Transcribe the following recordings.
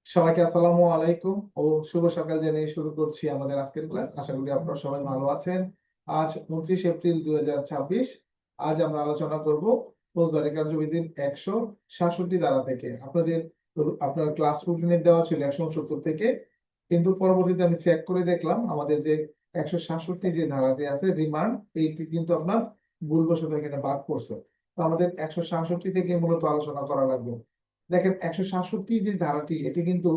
সবাইকে আসসালামু আলাইকুম ও শুভ সকাল জানিয়ে শুরু করছি আমাদের আজকের ক্লাস। আশা করি আপনারা সবাই ভালো আছেন। আজ 29 এপ্রিল 2026। আজ আমরা আলোচনা করব ফৌজদারি কার্যবিধির 166 ধারা থেকে। আপনার ক্লাস রুটিনে দেওয়া ছিল 169 থেকে, কিন্তু পরবর্তীতে আমি চেক করে দেখলাম আমাদের যে 166 যে ধারাটি আছে রিমান্ড, এইটি কিন্তু আপনার ভুলবশত এখানে বাদ পড়ছে। তো আমাদের 166 থেকে মূলত আলোচনা করা লাগবে। দেখেন, 166 যে ধারাটি এটি কিন্তু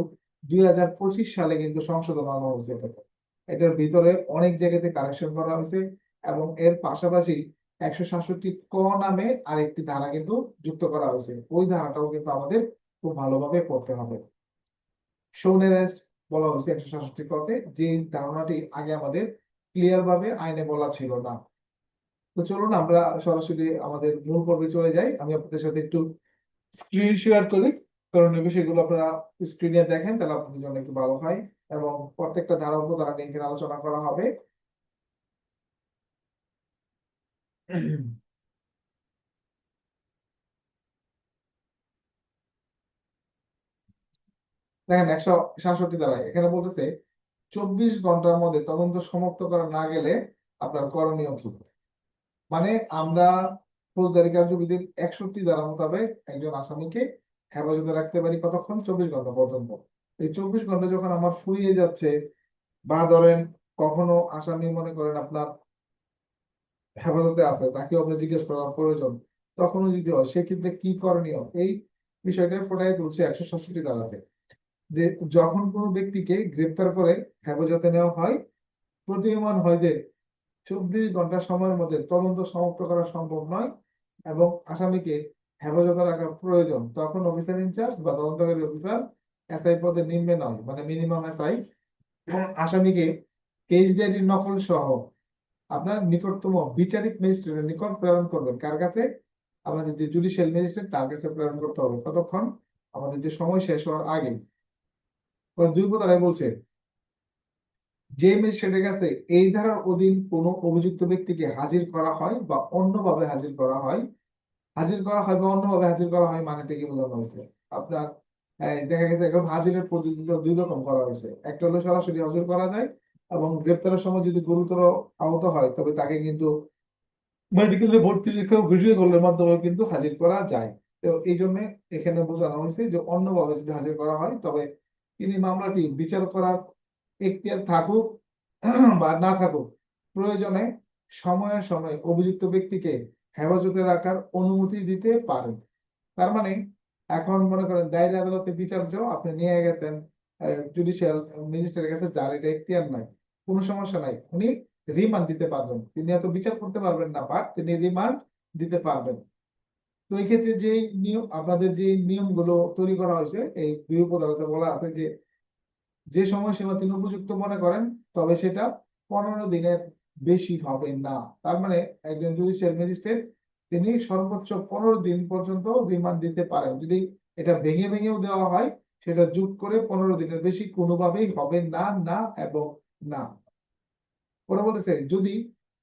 2025 সালে কিন্তু সংশোধন আনা হয়েছে। এটার ভিতরে অনেক জায়গাতে কারেকশন করা হয়েছে এবং এর পাশাপাশি 166 ক নামে আরেকটি ধারা কিন্তু যুক্ত করা হয়েছে। ওই ধারাটাও কিন্তু আমাদের খুব ভালোভাবে পড়তে হবে। শোন অ্যারেস্ট বলা হয়েছে 166 কতে, যে ধারণাটি আগে আমাদের ক্লিয়ার ভাবে আইনে বলা ছিল না। তো চলুন আমরা সরাসরি আমাদের মূল পর্বে চলে যাই। আমি আপনাদের সাথে একটু স্ক্রিন শেয়ার করি, কারণ এই বিষয়গুলো আপনারা স্ক্রিনে দেখেন তাহলে আপনাদের জন্য একটু ভালো হয় এবং প্রত্যেকটা ধারার উপর ধারা নিয়ে এখানে আলোচনা করা হবে। দেখেন, 166 ধারায় এখানে বলতেছে 24 ঘন্টার মধ্যে তদন্ত সমাপ্ত করা না গেলে আপনার করণীয় কি। মানে আমরা ফৌজদারি কার্যবিধির 61 ধারা মোতাবেক একজন আসামিকে হেফাজতে রাখতে পারি কতক্ষণ? 24 ঘন্টা পর্যন্ত। এই 24 ঘন্টা যখন আমার ফুরিয়ে যাচ্ছে, বা ধরেন কখনো আসামি মনে করেন আপনার হেফাজতে আছে, তাকেও আপনি জিজ্ঞেস করা প্রয়োজন, তখনও যদি হয় সেক্ষেত্রে কি করণীয়, এই বিষয়টা ফোটায় তুলছে 166 ধারাতে। যে যখন কোনো ব্যক্তিকে গ্রেপ্তার করে হেফাজতে নেওয়া হয়, প্রতীয়মান হয় যে 24 ঘন্টা সময়ের মধ্যে তদন্ত সমাপ্ত করা সম্ভব নয় এবং আসামিকে হেফাজতে রাখা প্রয়োজন, তখন অফিসার ইনচার্জ বা তদন্তকারী অফিসার এসআই পদে নিম্নে নয়, মানে মিনিমাম এসআই, আসামিকে কেস ডায়েরির নকল সহ আপনার নিকটতম বিচারিক ম্যাজিস্ট্রেটের নিকট প্রেরণ করবেন। কার কাছে? আমাদের যে জুডিশিয়াল ম্যাজিস্ট্রেট, তার কাছে প্রেরণ করতে হবে। কতক্ষণ? আমাদের যে সময় শেষ হওয়ার আগে। দুই ধারায় বলছে, যে ম্যাজিস্ট্রেটের কাছে এই ধারার অধীন কোনো অভিযুক্ত ব্যক্তিকে হাজির করা হয় বা অন্যভাবে হাজির করা হয়, বা অন্যভাবে হাজির করা হয় মানেটা কি বোঝানো হয়েছে আপনার? দেখা গেছে এখন হাজিরের পদ্ধতি দুই রকম করা হয়েছে। একটা হলো সরাসরি হাজির করা যায়, এবং গ্রেপ্তারের সময় যদি গুরুতর আহত হয় তবে তাকে কিন্তু মেডিকেলে ভর্তি রেখে ভিডিও কলের মাধ্যমে কিন্তু হাজির করা যায়। তো এই জন্য এখানে বোঝানো হয়েছে যে অন্যভাবে যদি হাজির করা হয় তবে তিনি মামলাটি বিচার করার এখতিয়ার থাকুক বা না থাকুক, প্রয়োজনে সময়ে সময়ে অভিযুক্ত ব্যক্তিকে হেফাজতে রাখার অনুমতি দিতে পারেন। তার মানে এখন মনে করেন দায়রা আদালতে বিচার্য আপনি নিয়ে গেছেন জুডিশিয়াল ম্যাজিস্ট্রেটের কাছে, যার এটা এখতিয়ার নাই, কোনো সমস্যা নাই, উনি রিমান্ড দিতে পারবেন। তিনি এত বিচার করতে পারবেন না, বাট তিনি রিমান্ড দিতে পারবেন। তো এই ক্ষেত্রে যে নিয়ম, আপনাদের যে নিয়মগুলো তৈরি করা হয়েছে এই দুই উপধারাতে বলা আছে যে যে সময়সীমা তিনি উপযুক্ত মনে করেন, তবে সেটা 15 দিনের বেশি হবে না। তার মানে একজন জুডিশিয়াল ম্যাজিস্ট্রেট তিনি সর্বোচ্চ 15 দিন পর্যন্ত রিমান্ড দিতে পারেন। যদি এটা ভেঙে ভেঙেও দেওয়া হয়, সেটা যোগ করে 15 দিনের বেশি কোনোভাবেই হবে না, না এবং না। ওরা বলতেছে যদি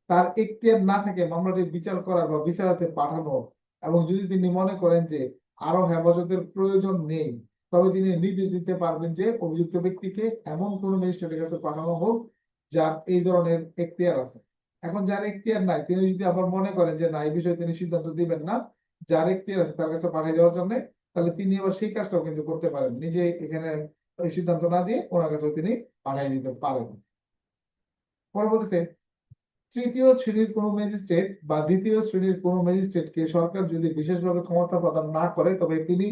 তার এখতিয়ার না থাকে মামলাটি বিচার করার বা বিচারাতে পাঠানো, এবং যদি তিনি মনে করেন যে আরো হেফাজতের প্রয়োজন নেই, তবে তিনি নির্দেশ দিতে পারবেন যে অভিযুক্ত ব্যক্তিকে এমন কোন ম্যাজিস্ট্রেটের কাছে পাঠানো হোক যার এই ধরনের এখতিয়ার আছে। এখন যার এখতিয়ার নাই, তিনি যদি আবার মনে করেন যে না, এই বিষয়ে তিনি সিদ্ধান্ত দিবেন না, যার এখতিয়ার আছে তার কাছে পাঠিয়ে দেওয়ার জন্য, তাহলে তিনি আবার সেই কাজটাও কিন্তু করতে পারেন, নিজে এখানে ওই সিদ্ধান্ত না দিয়ে ওনার কাছে তিনি পাঠিয়ে দিতে পারেন। পরে বলতেছে, তৃতীয় শ্রেণীর কোন ম্যাজিস্ট্রেট বা দ্বিতীয় শ্রেণীর কোন ম্যাজিস্ট্রেটকে সরকার যদি বিশেষভাবে ক্ষমতা প্রদান না করে তবে তিনি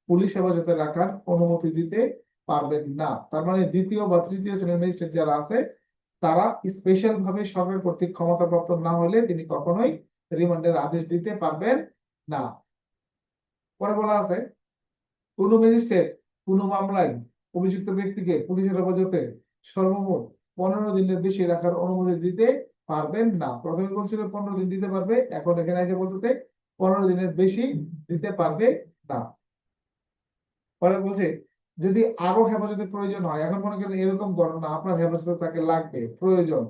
পুলিশ হেফাজতে রাখার অনুমতি দিতে পারবেন না। তার মানে দ্বিতীয় বা তৃতীয় শ্রেণীর ম্যাজিস্ট্রেট যারা আছে তারা স্পেশাল ভাবে সরকার কর্তৃক ক্ষমতাপ্রাপ্ত না হলে তিনি কখনোই রিমান্ডের আদেশ দিতে পারবেন না। পরে বলা আছে, কোন ম্যাজিস্ট্রেট কোন মামলায় অভিযুক্ত ব্যক্তিকে পুলিশের হেফাজতে সর্বমোট 15 দিনের বেশি রাখার অনুমতি দিতে পারবেন না। প্রথমে বলছিল 15 দিন দিতে পারবে, এখন এখানে এসে বলতেছে 15 দিনের বেশি দিতে পারবে না। পরে বলছে, যদি আরো হেফাজতের প্রয়োজন হয়, এখন মনে করেন এরকম ঘটনা আপনার হেফাজতে তাকে লাগবে, প্রয়োজন,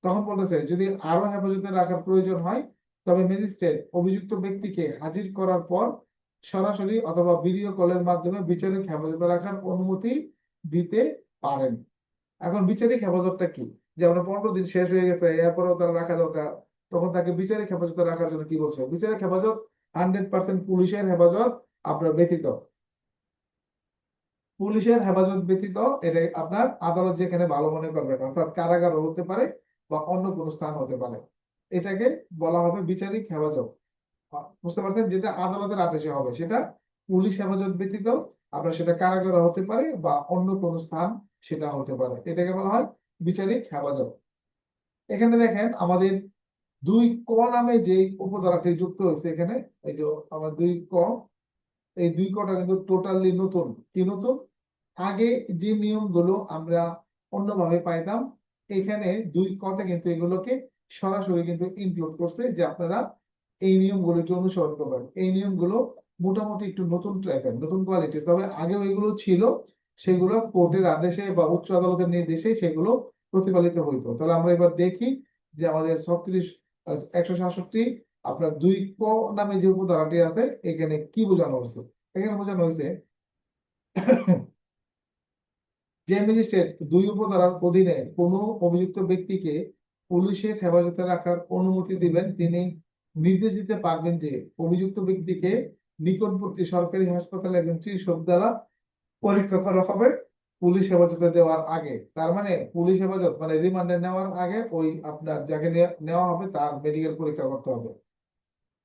তখন বলতেছে যদি আরো হেফাজতে রাখার প্রয়োজন হয় তবে ম্যাজিস্ট্রেট অভিযুক্ত ব্যক্তিকে হাজির করার পর সরাসরি অথবা ভিডিও কলের মাধ্যমে বিচারিক হেফাজতে রাখার অনুমতি দিতে পারেন। এখন বিচারিক হেফাজতটা কি? যে আমরা 15 দিন শেষ হয়ে গেছে, এরপরেও তারা রাখা দরকার, তখন তাকে বিচারিক হেফাজতে রাখার জন্য কি বলছে? বিচারিক হেফাজত 100% পুলিশের হেফাজত আপনার ব্যতীত, পুলিশের হেফাজত ব্যতীত এটা আপনার আদালত যেখানে ভালো মনে করবেন, অর্থাৎ কারাগারও হতে পারে বা অন্য কোনো স্থান হতে পারে, এটাকে বলা হবে বিচারিক হেফাজত। বুঝতে পারছেন? যেটা আদালতের আদেশে হবে সেটা পুলিশ হেফাজত ব্যতীত আপনার সেটা কারাগার হতে পারে বা অন্য কোনো স্থান সেটা হতে পারে, এটাকে বলা হয় বিচারিক হেফাজত। এখানে দেখেন আমাদের 2 ক নামে যে উপধারাটি যুক্ত হয়েছে এখানে, এই যে আমার 2 ক, এই 2 কটা কিন্তু টোটালি নতুন। কি নতুন? আগে যে নিয়মগুলো আমরা অন্যভাবে পাইতাম, এখানে 2 কতে কিন্তু এগুলোকে সরাসরি কিন্তু ইনক্লুড করছে যে আপনারা এই নিয়মগুলো একটু অনুসরণ করবেন। এই নিয়মগুলো মোটামুটি একটু নতুন টাইপের, নতুন কোয়ালিটির, তবে আগেও এগুলো ছিল, সেগুলো কোর্টের আদেশে বা উচ্চ আদালতের নির্দেশে সেগুলো প্রতিপালিত হইতো। তাহলে আমরা এবার দেখি যে আমাদের 167 আপনার 2 ক নামে যে উপধারাটি আছে এখানে কি বোঝানো হয়েছে। এখানে বোঝানো হয়েছে যে ম্যাজিস্ট্রেট 2 উপধারার অধীনে কোনো অভিযুক্ত ব্যক্তিকে পুলিশের হেফাজতে রাখার অনুমতি দিবেন, তিনি নির্দেশ দিতে পারবেন যে অভিযুক্ত ব্যক্তিকে নিকটবর্তী সরকারি হাসপাতালে একজন চিকিৎসক দ্বারা পরীক্ষা করা হবে পুলিশ হেফাজতে দেওয়ার আগে। তার মানে পুলিশ হেফাজত মানে রিমান্ডে নেওয়ার আগে ওই আপনার যাকে নেওয়া হবে তার মেডিকেল পরীক্ষা করতে হবে।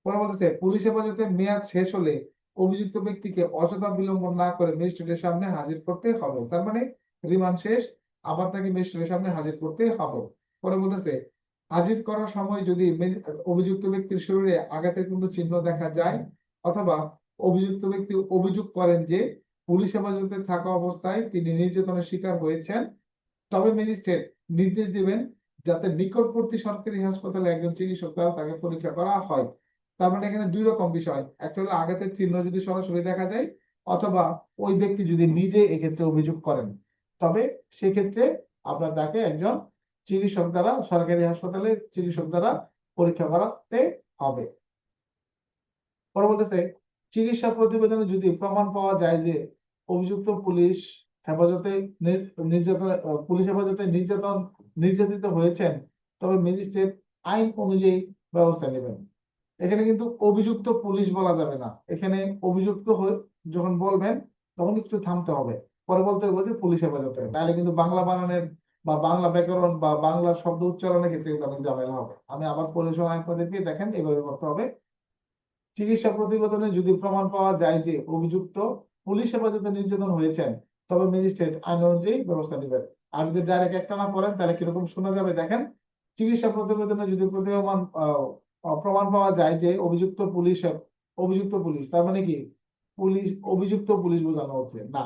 পরে বলতেছে পুলিশ হেফাজতে মেয়াদ শেষ হলে অভিযুক্ত ব্যক্তিকে অযথা বিলম্ব না করে ম্যাজিস্ট্রেটের সামনে হাজির করতে হবে। তার মানে রিমান্ড শেষ, আবার তাকে ম্যাজিস্ট্রেটের সামনে হাজির করতে হবে। পরে বলতেছে হাজির করার সময় যদি অভিযুক্ত ব্যক্তির শরীরে আঘাতের কোনো চিহ্ন দেখা যায় অথবা অভিযুক্ত ব্যক্তি অভিযোগ করেন যে পুলিশ হেফাজতে থাকা অবস্থায় তিনি নির্যাতনের শিকার হয়েছেন, তবে ম্যাজিস্ট্রেট নির্দেশ দিবেন যাতে নিকটবর্তী সরকারি হাসপাতালে একজন চিকিৎসক দ্বারা তাকে পরীক্ষা করা হয়। তার মানে এখানে 2 রকম বিষয়, একটা হলো আঘাতের চিহ্ন যদি সরাসরি দেখা যায় অথবা ওই ব্যক্তি যদি নিজে এক্ষেত্রে অভিযোগ করেন, তবে সেক্ষেত্রে আপনার তাকে একজন চিকিৎসক দ্বারা সরকারি হাসপাতালে চিকিৎসক দ্বারা পরীক্ষা করাতে হবে। পরে বলতেছে চিকিৎসা প্রতিবেদনে যদি প্রমাণ পাওয়া যায় যে অভিযুক্ত পুলিশ হেফাজতে নির্যাতন পুলিশ হেফাজতে নির্যাতিত হয়েছেন, তবে ম্যাজিস্ট্রেট আইন অনুযায়ী ব্যবস্থা নেবেন। এখানে কিন্তু অভিযুক্ত পুলিশ বলা যাবে না, এখানে অভিযুক্ত যখন বলবেন তখন একটু থামতে হবে, পরে বলতে হবে যে পুলিশ হেফাজতে, নাহলে কিন্তু বাংলা বানানের বা বাংলা ব্যাকরণ বা বাংলা শব্দ উচ্চারণের ক্ষেত্রে কিন্তু অনেক ঝামেলা হবে। আমি আবার পড়ে শোনাই আপনাদেরকে, দেখেন এইভাবে করতে হবে। চিকিৎসা প্রতিবেদনে যদি প্রমাণ পাওয়া যায় যে অভিযুক্ত পুলিশ হেফাজতে নির্যাতন হয়েছেন, তবে ম্যাজিস্ট্রেট আইন অনুযায়ী ব্যবস্থা নেবেন। আর যদি ডাইরেক্ট একটা না পড়েন তাহলে কিরকম শোনা যাবে দেখেন, চিকিৎসা প্রতিবেদনে যদি প্রমাণ পাওয়া যায় যে অভিযুক্ত পুলিশ তার মানে কি পুলিশ অভিযুক্ত পুলিশ বোঝানো হচ্ছে না,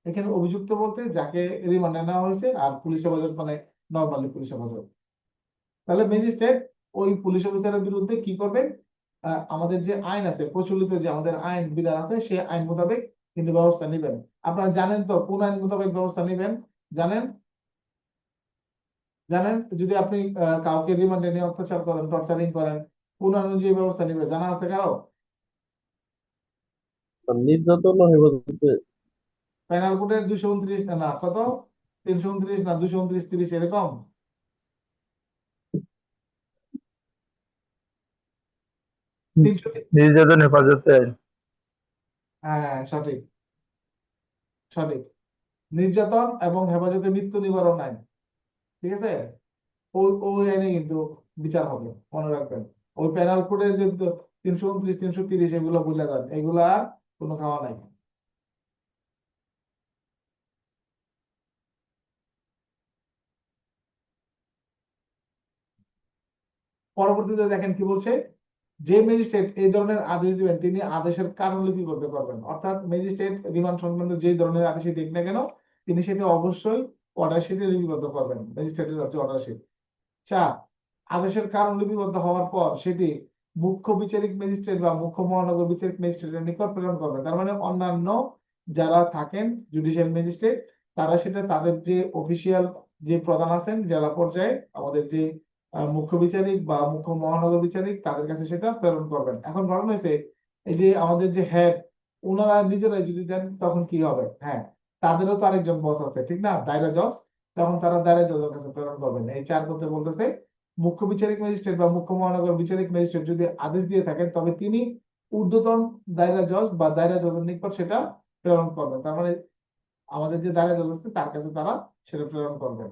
এখানে অভিযুক্ত বলতে যাকে রিমান্ডে নেওয়া হয়েছে, আর পুলিশ হেফাজত মানে নর্মালি পুলিশ হেফাজত। তাহলে ম্যাজিস্ট্রেট ওই পুলিশ অফিসারের বিরুদ্ধে কি করবেন? আমাদের যে আইন আছে, প্রচলিত যে আমাদের আইন বিধান আছে, সেই আইন মোতাবেক কিন্তু ব্যবস্থা নেবেন। আপনারা জানেন তো কোন আইন মোতাবেক ব্যবস্থা নেবেন? জানেন? জানেন যদি আপনি কাউকে রিমান্ডে নিয়ে অত্যাচার করেন, টর্চারিং করেন, কোন আইন অনুযায়ী ব্যবস্থা নেবে জানা আছে কারো? নির্যাতন ও হেফাজতে। পেনাল কোডের 229 না না কত, 329 না 229 30 এরকম। 300। নির্যাতন হেফাজতে আইন। হ্যাঁ সঠিক, সঠিক। নির্যাতন এবং হেফাজতে মৃত্যু নিবারণ আইন, ঠিক আছে? ওই ওই আইনে কিন্তু বিচার হবে, মনে রাখবেন। ওই পেনাল কোডের যে 329 330 এগুলো ভুলে যান, এগুলা আর কোনো খাওয়া নাই। পরবর্তীতে দেখেন কি বলছে, যে ম্যাজিস্ট্রেট এই ধরনের আদেশ দিবেন তিনি আদেশের কারণ লিপিবদ্ধ করবেন। অর্থাৎ ম্যাজিস্ট্রেট রিমান্ড সংক্রান্ত যে ধরনের আদেশই দিক না কেন, তিনি সেটা অবশ্যই অর্ডার শিটে লিপিবদ্ধ করবেন, ম্যাজিস্ট্রেটের হচ্ছে অর্ডার শিট। 4, আদেশের কারণ লিপিবদ্ধ হওয়ার পর সেটি মুখ্য বিচারিক ম্যাজিস্ট্রেট বা মুখ্য মহানগর বিচারিক ম্যাজিস্ট্রেটের নিকট প্রেরণ করবেন। তার মানে অন্যান্য যারা থাকেন জুডিশিয়াল ম্যাজিস্ট্রেট, তারা সেটা তাদের যে অফিসিয়াল যে প্রধান আছেন জেলা পর্যায়ে, আমাদের যে মুখ্য বিচারিক বা মুখ্য মহানগর বিচারিক, তাদের কাছে সেটা প্রেরণ করবেন। এখন ঘটনা হয়েছে এই যে আমাদের যে হেড ওনারা নিজেরাই যদি দেন তখন কি হবে? হ্যাঁ, তাদেরও তো আরেকজন বস আছে, ঠিক না, দায়রা জজ। তখন তারা দায়রা জজের কাছে প্রেরণ করবেন। এই 4 পদে বলতেছে মুখ্য বিচারিক ম্যাজিস্ট্রেট বা মুখ্য মহানগর বিচারিক ম্যাজিস্ট্রেট যদি আদেশ দিয়ে থাকেন তবে তিনি ঊর্ধ্বতন দায়রা জজ বা দায়রা জজের নিকট সেটা প্রেরণ করবেন। তার মানে আমাদের যে দায়রা জজ আছে তার কাছে তারা সেটা প্রেরণ করবেন।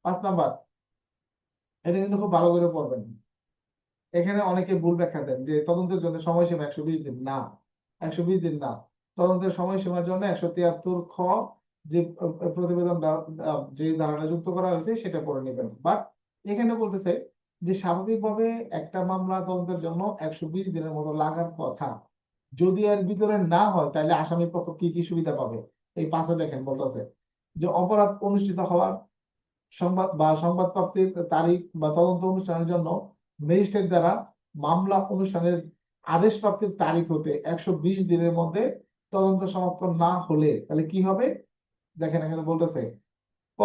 5 নাম্বার, এটা কিন্তু খুব ভালো করে পড়বেন। এখানে অনেকে ভুল ব্যাখ্যা দেন যে তদন্তের জন্য সময়সীমা 120 দিন। না, 120 দিন না, তদন্তের সময়সীমার জন্য 173 খ যে প্রতিবেদনটা যে ধারাটা যুক্ত করা হয়েছে সেটা করে নেবেন। বাট এখানে বলতেছে যে স্বাভাবিকভাবে একটা মামলা তদন্তের জন্য 120 দিনের মতো লাগার কথা। যদি এর ভিতরে না হয় তাহলে আসামি পক্ষ কি কি সুবিধা পাবে? এই পাশে দেখেন বলতেছে যে অপরাধ অনুষ্ঠিত হওয়ার সংবাদ বা সংবাদ প্রাপ্তির তারিখ বা তদন্ত অনুষ্ঠানের জন্য ম্যাজিস্ট্রেট দ্বারা মামলা অনুষ্ঠানের আদেশ প্রাপ্তির তারিখ হতে 120 দিনের মধ্যে তদন্ত সমাপ্ত না হলে তাহলে কি হবে? দেখেন এখানে বলতেছে ক,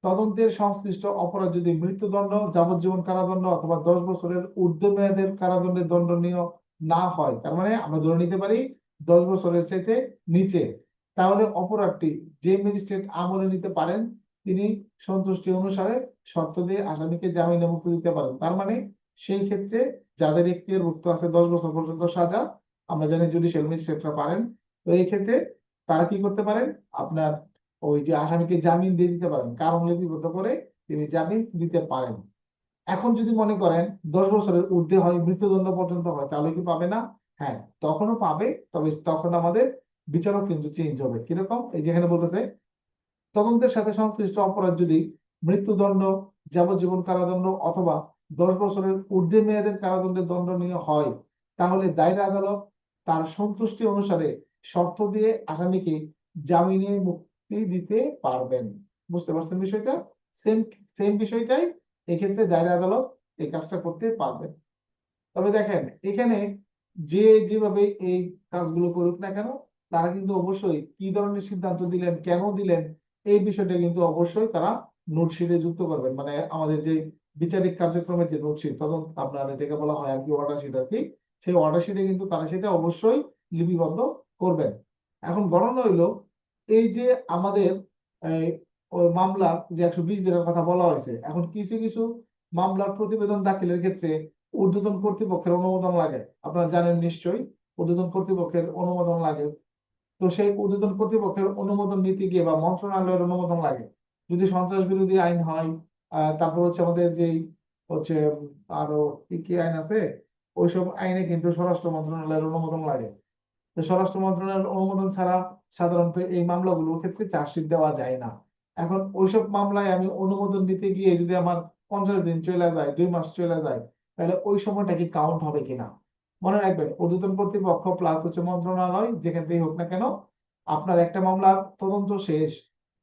তদন্তের সংশ্লিষ্ট অপরাধ যদি মৃত্যুদণ্ড, যাবজ্জীবন কারাদণ্ড অথবা 10 বছরের ঊর্ধ্বে মেয়াদের কারাদণ্ডে দণ্ডনীয় না হয়, তার মানে আমরা ধরে নিতে পারি 10 বছরের চাইতে নিচে, তাহলে অপরাধটি যে ম্যাজিস্ট্রেট আমলে নিতে পারেন তিনি সন্তুষ্টি অনুসারে শর্ত দিয়ে আসামিকে জামিনে মুক্তি দিতে পারেন। তার মানে সেই ক্ষেত্রে যাদের এখতিয়ারভুক্ত আছে 10 বছর পর্যন্ত সাজা, আমরা জানি জুডিশিয়াল ম্যাজিস্ট্রেটরা পারেন, তো এই ক্ষেত্রে তারা কি করতে পারেন? আপনার ওই যে আসামিকে জামিন দিয়ে দিতে পারেন, কারণ লিপিবদ্ধ করে তিনি জামিন দিতে পারেন। এখন যদি মনে করেন 10 বছরের ঊর্ধ্বে হয়, মৃত্যুদণ্ড পর্যন্ত হয়, তাহলে কি পাবে না? হ্যাঁ, তখনও পাবে, তবে তখন আমাদের বিচারক কিন্তু চেঞ্জ হবে। কিরকম? এই যেখানে বলতেছে তদন্তের সাথে সংশ্লিষ্ট অপরাধ যদি মৃত্যুদণ্ড, যাবজ্জীবন কারাদণ্ড অথবা 10 বছরের ঊর্ধ্বে মেয়াদের কারাদণ্ডে দণ্ডনীয় হয়, তাহলে দায়রা আদালত তার সন্তুষ্টি অনুসারে শর্ত দিয়ে আসামিকে জামিনে মুক্তি দিতে পারবেন। বুঝতে পারছেন বিষয়টা? সেম সেম বিষয়টাই এক্ষেত্রে দায়রা আদালত এই কাজটা করতে পারবেন। তবে দেখেন এখানে যে যেভাবে এই কাজগুলো করুক না কেন, তারা কিন্তু অবশ্যই কি ধরনের সিদ্ধান্ত দিলেন, কেন দিলেন, এই বিষয়টা কিন্তু অবশ্যই তারা নোটশিটে যুক্ত করবেন। মানে আমাদের যে বিচারিক কার্যক্রমের যে নোটশিট, তখন আপনার এটাকে বলা হয় আর কি অর্ডার শিট আর কি, সেই অর্ডার শিটে কিন্তু তারা সেটা অবশ্যই লিপিবদ্ধ করবেন। এখন গণনা হইলো এই যে আমাদের এই, ওই মামলার যে 120 দিনের কথা বলা হয়েছে, এখন কিছু কিছু মামলার প্রতিবেদন দাখিলের ক্ষেত্রে ঊর্ধ্বতন কর্তৃপক্ষের অনুমোদন লাগে। আপনারা জানেন নিশ্চয়ই ঊর্ধ্বতন কর্তৃপক্ষের অনুমোদন লাগে। তো সেই ঊর্ধ্বতন কর্তৃপক্ষের অনুমোদন নিতে গিয়ে বা মন্ত্রণালয়ের অনুমোদন লাগে যদি সন্ত্রাস বিরোধী আইন হয়। তারপর হচ্ছে আমাদের যেই হচ্ছে আরো কি কি আইন আছে, ওইসব আইনে কিন্তু স্বরাষ্ট্র মন্ত্রণালয়ের অনুমোদন লাগে। তো স্বরাষ্ট্র মন্ত্রণালয়ের অনুমোদন ছাড়া সাধারণত এই মামলাগুলোর ক্ষেত্রে চার্জশিট দেওয়া যায় না। এখন ওইসব মামলায় আমি অনুমোদন দিতে গিয়ে যদি আমার 50 দিন চলে যায়, 2 মাস চলে যায়, তাহলে ওই সময়টা কি কাউন্ট হবে কিনা? মনে রাখবেন ঊর্ধ্বতন কর্তৃপক্ষ প্লাস হচ্ছে মন্ত্রণালয় যেখান থেকে হোক না কেন, আপনার একটা মামলার তদন্ত শেষ,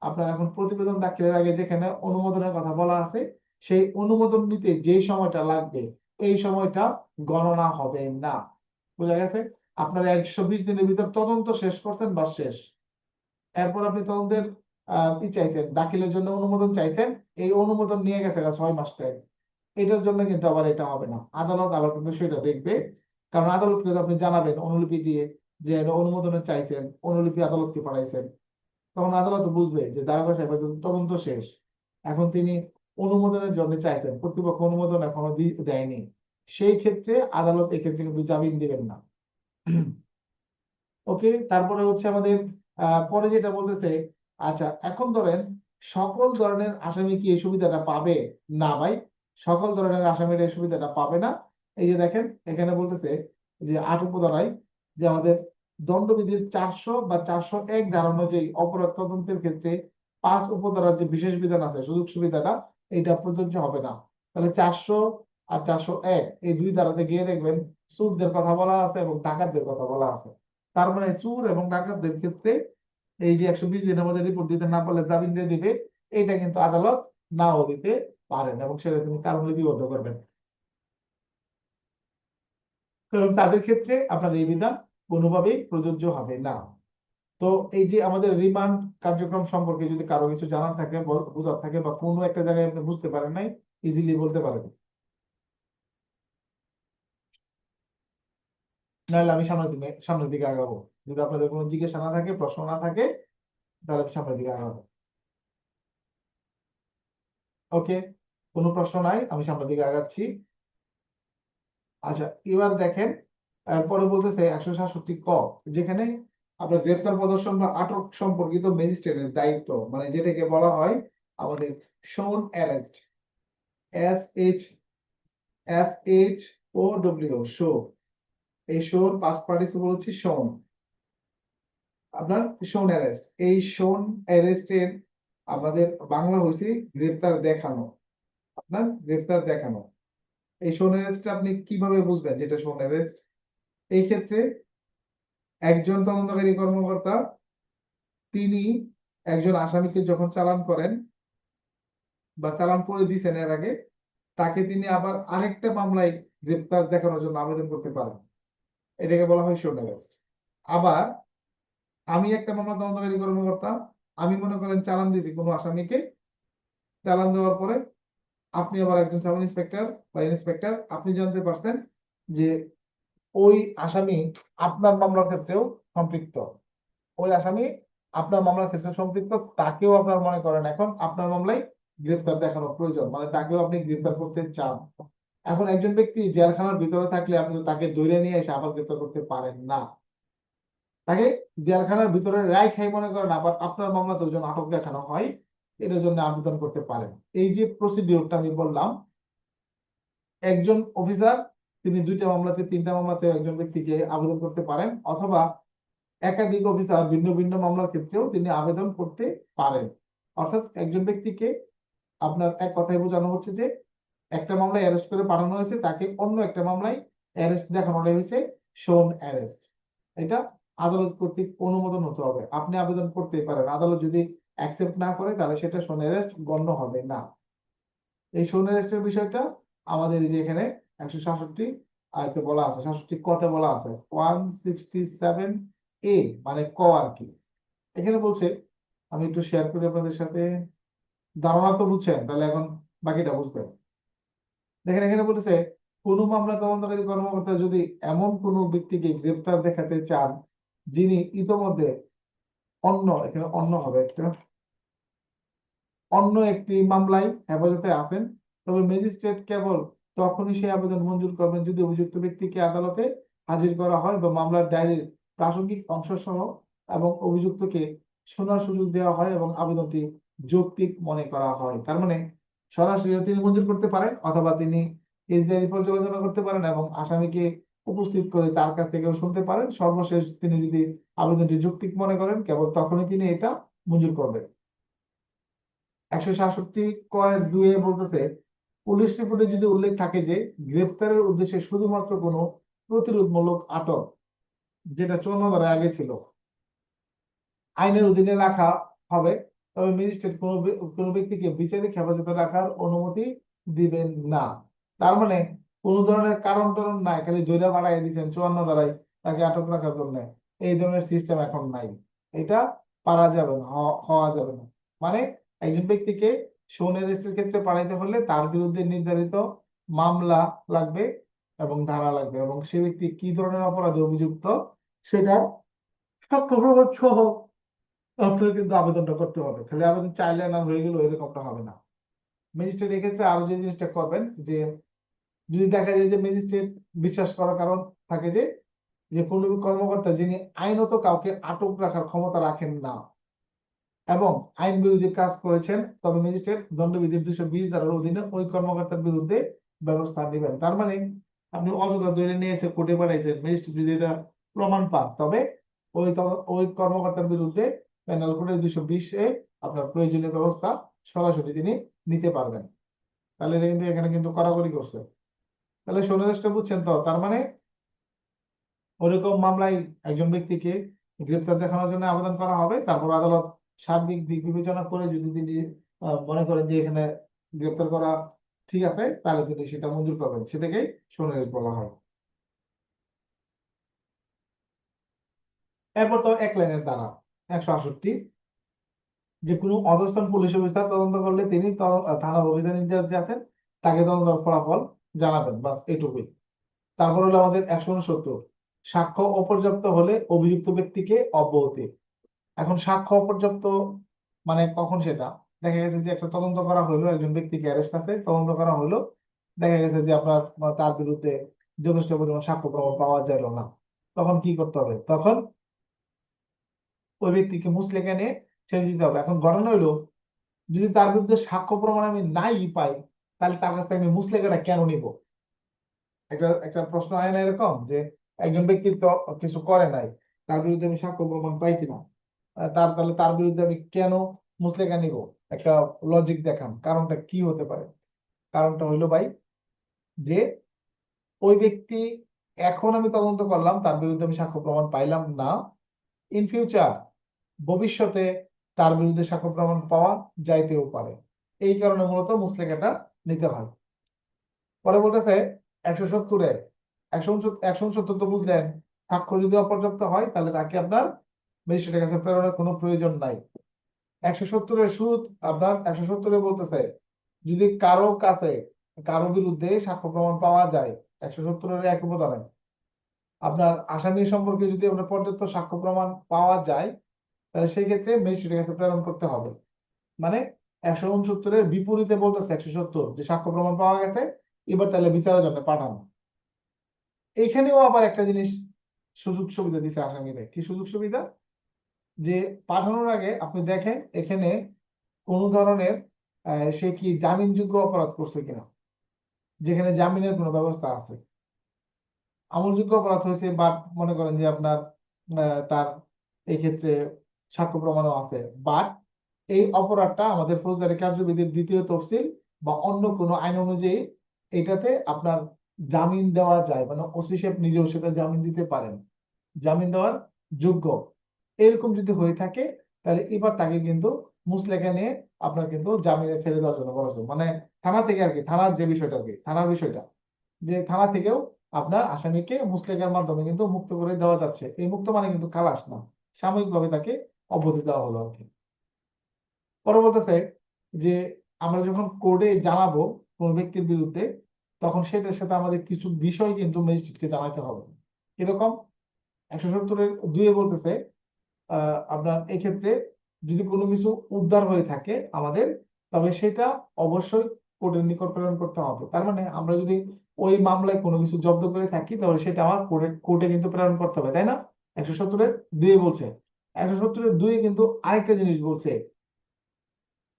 আপনার এখন প্রতিবেদন দাখিলের আগে যেখানে অনুমোদনের কথা বলা আছে, সেই অনুমোদন নিতে যে সময়টা লাগবে এই সময়টা গণনা হবে না। বুঝা গেছে? আপনারা 120 দিনের ভিতর তদন্ত শেষ করছেন বা শেষ, এরপর আপনি তদন্তের কি চাইছেন, দাখিলের জন্য অনুমোদন চাইছেন, এই অনুমোদন নিয়ে গেছে 6 মাস টাইম, এটার জন্য কিন্তু আবার এটা হবে না। আদালত আবার কিন্তু সেটা দেখবে, কারণ আদালতকে তো আপনি জানাবেন অনুলিপি দিয়ে যে এটা অনুমোদনের চাইছেন, অনুলিপি আদালতকে পাঠাইছেন, তখন আদালত বুঝবে যে দারোগা সাহেবের তদন্ত শেষ, এখন তিনি অনুমোদনের জন্য চাইছেন, কর্তৃপক্ষ অনুমোদন এখনো দেয়নি, সেই ক্ষেত্রে আদালত এক্ষেত্রে কিন্তু জামিন দিবেন না। ওকে, তারপরে হচ্ছে আমাদের পরে যেটা বলতেছে, আচ্ছা এখন ধরেন সকল ধরনের আসামি কি এই সুবিধাটা পাবে? না ভাই, সকল ধরনের আসামিরা এই সুবিধাটা পাবে না। এই যে দেখেন এখানে বলতেছে যে 8 উপধারায় যে আমাদের দণ্ডবিধির 400 বা 401 ধারা অনুযায়ী অপরাধ তদন্তের ক্ষেত্রে 5 উপধারার যে বিশেষ বিধান আছে সুযোগ সুবিধাটা এটা প্রযোজ্য হবে না। তাহলে 400 আর 401 এই 2 ধারাতে গিয়ে দেখবেন চোরদের কথা বলা আছে এবং ডাকাতদের কথা বলা আছে। তার মানে চোর এবং ডাকাতদের ক্ষেত্রে এই যে 120 দিনের মধ্যে রিপোর্ট দিতে না পারলে জামিন দিয়ে দিবে, এটা কিন্তু আদালত নাও দিতে পারেন এবং সেটা তিনি কারণ লিপিবদ্ধ করবেন। কারণ তাদের ক্ষেত্রে আপনার এই বিধান কোনোভাবেই প্রযোজ্য হবে না। তো এই যে আমাদের রিমান্ড কার্যক্রম সম্পর্কে যদি কারো কিছু জানার থাকে, বোঝার থাকে, বা কোনো একটা জায়গায় আপনি বুঝতে পারেন নাই, ইজিলি বলতে পারেন। নাহলে আমি সামনের দিকে আগাবো। যদি আপনাদের কোনো জিজ্ঞাসা না থাকে, প্রশ্ন না থাকে, তাহলে আমি সামনের দিকে আগাবো। ওকে, কোনো প্রশ্ন নাই, আমি সামনের দিকে আগাচ্ছি। আচ্ছা, এবার দেখেন, এরপরে বলতেছে 167 ক, যেখানে আপনার গ্রেপ্তার প্রদর্শন বা আটক সম্পর্কিত ম্যাজিস্ট্রেটের দায়িত্ব, মানে যেটাকে বলা হয় আমাদের শোন অ্যারেস্ট, SHO, শো। এই শোর পাস্ট পার্টিসিপল হচ্ছে শোন। আপনার শোন অ্যারেস্ট, এই শোন অ্যারেস্টের আমাদের বাংলা হচ্ছে গ্রেপ্তার দেখানো। আপনার গ্রেপ্তার দেখানো, এই শোন অ্যারেস্ট আপনি কিভাবে বুঝবেন যেটা শোন অ্যারেস্ট? এই ক্ষেত্রে একজন তদন্তকারী কর্মকর্তা তিনি একজন আসামিকে যখন চালান করেন বা চালান করে দিয়েছেন এর আগে, তাকে তিনি আবার আরেকটা মামলায় গ্রেপ্তার দেখানোর জন্য আবেদন করতে পারেন। এটাকে বলা হয় শোন অ্যারেস্ট। আবার আমি একটা মামলা তদন্তকারী কর্মকর্তা, আমি মনে করেন চালান দিয়েছি কোনো আসামিকে, চালান দেওয়ার পরে আপনি আবার একজন সাব ইন্সপেক্টর বা ইন্সপেক্টর, আপনি জানতে পারছেন যে ওই আসামি আপনার মামলার ক্ষেত্রেও সম্পৃক্ত, ওই আসামি আপনার মামলার ক্ষেত্রে সম্পৃক্ত, তাকেও আপনার মনে করেন এখন আপনার মামলায় গ্রেপ্তার দেখানোর প্রয়োজন, মানে তাকেও আপনি গ্রেপ্তার করতে চান। এখন একজন ব্যক্তি জেলখানার ভিতরে থাকলে আপনি তো তাকে ধরে নিয়ে এসে আবার গ্রেপ্তার করতে পারেন না। তাকে জেলখানার ভিতরে রাখাই মনে করেন আবার আপনার মামলাতে যেন আটক দেখানো হয়, এটার জন্য আবেদন করতে পারেন। এই যে প্রসিডিওরটা আমি বললাম, একজন অফিসার তিনি 2টা মামলাতে 3টা মামলাতে একজন ব্যক্তিকে আবেদন করতে পারেন, অথবা একাধিক অফিসার ভিন্ন ভিন্ন মামলার ক্ষেত্রেও তিনি আবেদন করতে পারেন। অর্থাৎ একজন ব্যক্তিকে আপনার এক কথায় বোঝানো হচ্ছে যে একটা মামলায় অ্যারেস্ট করে পাঠানো হয়েছে, তাকে অন্য একটা মামলায় অ্যারেস্ট দেখানোটাই হচ্ছে শোন অ্যারেস্ট। এটা আদালত কর্তৃক অনুমোদন হতে হবে, আপনি আবেদন করতেই পারেন, আদালত যদি অ্যাকসেপ্ট না করে তাহলে সেটা শোন অ্যারেস্ট গণ্য হবে না। এই শোন অ্যারেস্টের বিষয়টা আমাদের এই যে এখানে 167 আয়তে বলা আছে, 67 কতে বলা আছে 167A, মানে ক আর কি। এখানে বলছে, আমি একটু শেয়ার করি আপনাদের সাথে, ধারণা তো বুঝছেন, তাহলে এখন বাকিটা বুঝবেন। দেখেন এখানে বলতেছে, কোন মামলা তদন্তকারী কর্মকর্তা যদি এমন কোন ব্যক্তিকে গ্রেপ্তার দেখাতে চান যিনি ইতোমধ্যে এখানে অন্য হবে একটা, অন্য একটি মামলায় হেফাজতে আছেন, তবে ম্যাজিস্ট্রেট কেবল তখনই সেই আবেদন মঞ্জুর করবেন যদি অভিযুক্ত ব্যক্তিকে আদালতে হাজির করা হয় বা মামলার ডায়েরির প্রাসঙ্গিক অংশ সহ এবং অভিযুক্তকে শোনার সুযোগ দেওয়া হয় এবং আবেদনটি যৌক্তিক মনে করা হয়। তার মানে সরাসরি তিনি মঞ্জুর করতে পারেন, অথবা তিনি কেস ডায়েরি পর্যালোচনা করতে পারেন এবং আসামিকে উপস্থিত করে তার কাছ থেকেও শুনতে পারেন। সর্বশেষ তিনি যদি আবেদনটি যৌক্তিক মনে করেন, কেবল তখনই তিনি এটা মঞ্জুর করবেন। 167 ক-2 বলতেছে, পুলিশ রিপোর্টে যদি উল্লেখ থাকে যে গ্রেপ্তারের উদ্দেশ্যে শুধুমাত্র কোনো প্রতিরোধমূলক আটক, যেটা 54 ধারায় আগে ছিল, আইনের অধীনে রাখা হবে, তবে ম্যাজিস্ট্রেট কোনো ব্যক্তিকে বিচারিক হেফাজতে রাখার অনুমতি দিবেন না। তার মানে কোন ধরনের কারণ টারণ নাই, খালি ধইরা বাড়াই দিচ্ছেন 54 ধারায় তাকে আটক রাখার জন্য, এই ধরনের সিস্টেম এখন নাই। এটা পারা যাবে না, হওয়া যাবে না। মানে একজন ব্যক্তিকে শোন অ্যারেস্টের ক্ষেত্রে পাঠাইতে হলে তার বিরুদ্ধে নির্ধারিত মামলা লাগবে এবং ধারা লাগবে, এবং সে ব্যক্তি কি ধরনের অপরাধে অভিযুক্ত সেটা সাক্ষ্য প্রমাণ সহ আপনার কিন্তু আবেদনটা করতে হবে। খালি আবেদন চাইলে নাম হয়ে গেল এরকমটা হবে না। ম্যাজিস্ট্রেট এক্ষেত্রে আরো যে জিনিসটা করবেন, যে যদি দেখা যায় যে ম্যাজিস্ট্রেট বিশ্বাস করার কারণ থাকে যে যে কোনো কর্মকর্তা যিনি আইনত কাউকে আটক রাখার ক্ষমতা রাখেন না এবং আইন বিরোধী কাজ করেছেন, তবে ম্যাজিস্ট্রেট দণ্ডবিধির 220 ধারার অধীনে ওই কর্মকর্তার বিরুদ্ধে ব্যবস্থা নেবেন। তার মানে আপনি অযথা ধরে নিয়ে এসে কোর্টে পাঠাইছেন, ম্যাজিস্ট্রেট যদি এটা প্রমাণ পান, তবে ওই কর্মকর্তার বিরুদ্ধে পেনাল কোডের 220-এ আপনার প্রয়োজনীয় ব্যবস্থা সরাসরি তিনি নিতে পারবেন। তাহলে এটা কিন্তু এখানে কিন্তু কড়াকড়ি করছে। তাহলে সোনারেস্টটা বুঝছেন তো? তার মানে ওরকম মামলায় একজন ব্যক্তিকে গ্রেপ্তার দেখানোর জন্য আবেদন করা হবে, তারপর আদালত সার্বিক দিক বিবেচনা করে যদি তিনি মনে করেন যে এখানে গ্রেপ্তার করা ঠিক আছে, তাহলে তিনি সেটা মঞ্জুর করবেন, সেটাকে সোনারেস্ট বলা হয়। এরপর তো এক লাইনের দ্বারা 168, যে কোনো অধস্তন পুলিশ অফিসার তদন্ত করলে তিনি থানার অফিসার ইনচার্জ যে আছেন তাকে তদন্তের ফলাফল জানাবেন, বাস এটুকুই। তারপর হলো আমাদের 169, সাক্ষ্য অপর্যাপ্ত হলে অভিযুক্ত ব্যক্তিকে অব্যাহতি। এখন সাক্ষ্য অপর্যাপ্ত মানে কখন সেটা? দেখা গেছে যে একটা তদন্ত করা হলো, একজন ব্যক্তিকে অ্যারেস্ট আছে, তদন্ত করা হলো, দেখা গেছে যে আপনার তার বিরুদ্ধে যথেষ্ট পরিমাণ সাক্ষ্য প্রমাণ পাওয়া গেল না, তখন কি করতে হবে? তখন ওই ব্যক্তিকে মুচলেকা নিয়ে ছেড়ে দিতে হবে। এখন ঘটনা হইলো, যদি তার বিরুদ্ধে সাক্ষ্য প্রমাণ আমি নাই পাই, তাহলে তার কাছ থেকে আমি মুচলেকাটা কেন নিব? একটা একটা প্রশ্ন হয় না এরকম, যে একজন ব্যক্তি তো কিছু করে নাই, তার বিরুদ্ধে আমি সাক্ষ্য প্রমাণ পাইছি না, তাহলে তার বিরুদ্ধে আমি কেন মুচলেকা নিব? একটা লজিক দেখান, কারণটা কি হতে পারে? কারণটা হইলো ভাই, যে ওই ব্যক্তি, এখন আমি তদন্ত করলাম, তার বিরুদ্ধে আমি সাক্ষ্য প্রমাণ পাইলাম না, ইন ফিউচার ভবিষ্যতে তার বিরুদ্ধে সাক্ষ্য প্রমাণ পাওয়া যাইতেও পারে, এই কারণে মূলত মুচলেকাটা নিতে হয়। পরে বলতেছে 170-এ 169 তো বুঝলেন, সাক্ষ্য যদি অপর্যাপ্ত হয় তাহলে তাকে আপনার ম্যাজিস্ট্রেটের কাছে প্রেরণের কোনো প্রয়োজন নাই। 170-এর সুদ আপনার 170-এ বলতেছে, যদি কারো কাছে কারো বিরুদ্ধে সাক্ষ্য প্রমাণ পাওয়া যায়, 170-এর এক উপাদানে আপনার আসামি সম্পর্কে যদি আপনার পর্যাপ্ত সাক্ষ্য প্রমাণ পাওয়া যায়, তাহলে সেই ক্ষেত্রে ম্যাজিস্ট্রেটের কাছে প্রেরণ করতে হবে। মানে 169-এর বিপরীতে বলতেছে 170, যে সাক্ষ্য প্রমাণ পাওয়া গেছে, এবার তাহলে বিচারের জন্য পাঠানো। এখানেও আবার একটা জিনিস সুযোগ সুবিধা দিছে আসামিদের। কি সুযোগ সুবিধা? যে পাঠানোর আগে আপনি দেখেন এখানে কোন ধরনের সে কি জামিনযোগ্য অপরাধ করছে কিনা, যেখানে জামিনের কোনো ব্যবস্থা আছে। আমলযোগ্য অপরাধ হয়েছে, বা মনে করেন যে আপনার তার এই ক্ষেত্রে সাক্ষ্য প্রমাণও আছে, বাট এই অপরাধটা আমাদের ফৌজদারি কার্যবিধির 2য় তফসিল বা অন্য কোনো আইন অনুযায়ী এটাতে আপনার জামিন দেওয়া যায়, মানে ওসি সাহেব নিজেও সেটা জামিন দিতে পারেন, জামিন দেওয়ার যোগ্য। এরকম যদি হয়ে থাকে, তাহলে এবার তাকে কিন্তু মুচলেকা নিয়ে আপনার কিন্তু জামিনে ছেড়ে দেওয়ার জন্য বলা হয়েছে। মানে থানা থেকে আর কি, থানার যে বিষয়টা আর কি, থানার বিষয়টা, যে থানা থেকেও আপনার আসামিকে মুচলেকার মাধ্যমে কিন্তু মুক্ত করে দেওয়া যাচ্ছে। এই মুক্ত মানে কিন্তু খালাস না, সাময়িকভাবে তাকে অব্যাহতি দেওয়া হলো আর কি। পরে বলতেছে যে আমরা যখন কোর্টে জানাবো কোন ব্যক্তির বিরুদ্ধে, তখন সেটার সাথে আমাদের কিছু বিষয় কিন্তু ম্যাজিস্ট্রেটকে জানাতে হবে। এরকম 170-এর 2-এ বলতেছে আপনার এক্ষেত্রে যদি কোনো কিছু উদ্ধার হয়ে থাকে আমাদের, তবে সেটা অবশ্যই কোর্টের নিকট প্রেরণ করতে হবে। তার মানে আমরা যদি ওই মামলায় কোনো কিছু জব্দ করে থাকি, তাহলে সেটা আমার কোর্টে কিন্তু প্রেরণ করতে হবে, তাই না? 170-এর 2-এ বলছে। 170-এর 2-এ কিন্তু আরেকটা জিনিস বলছে।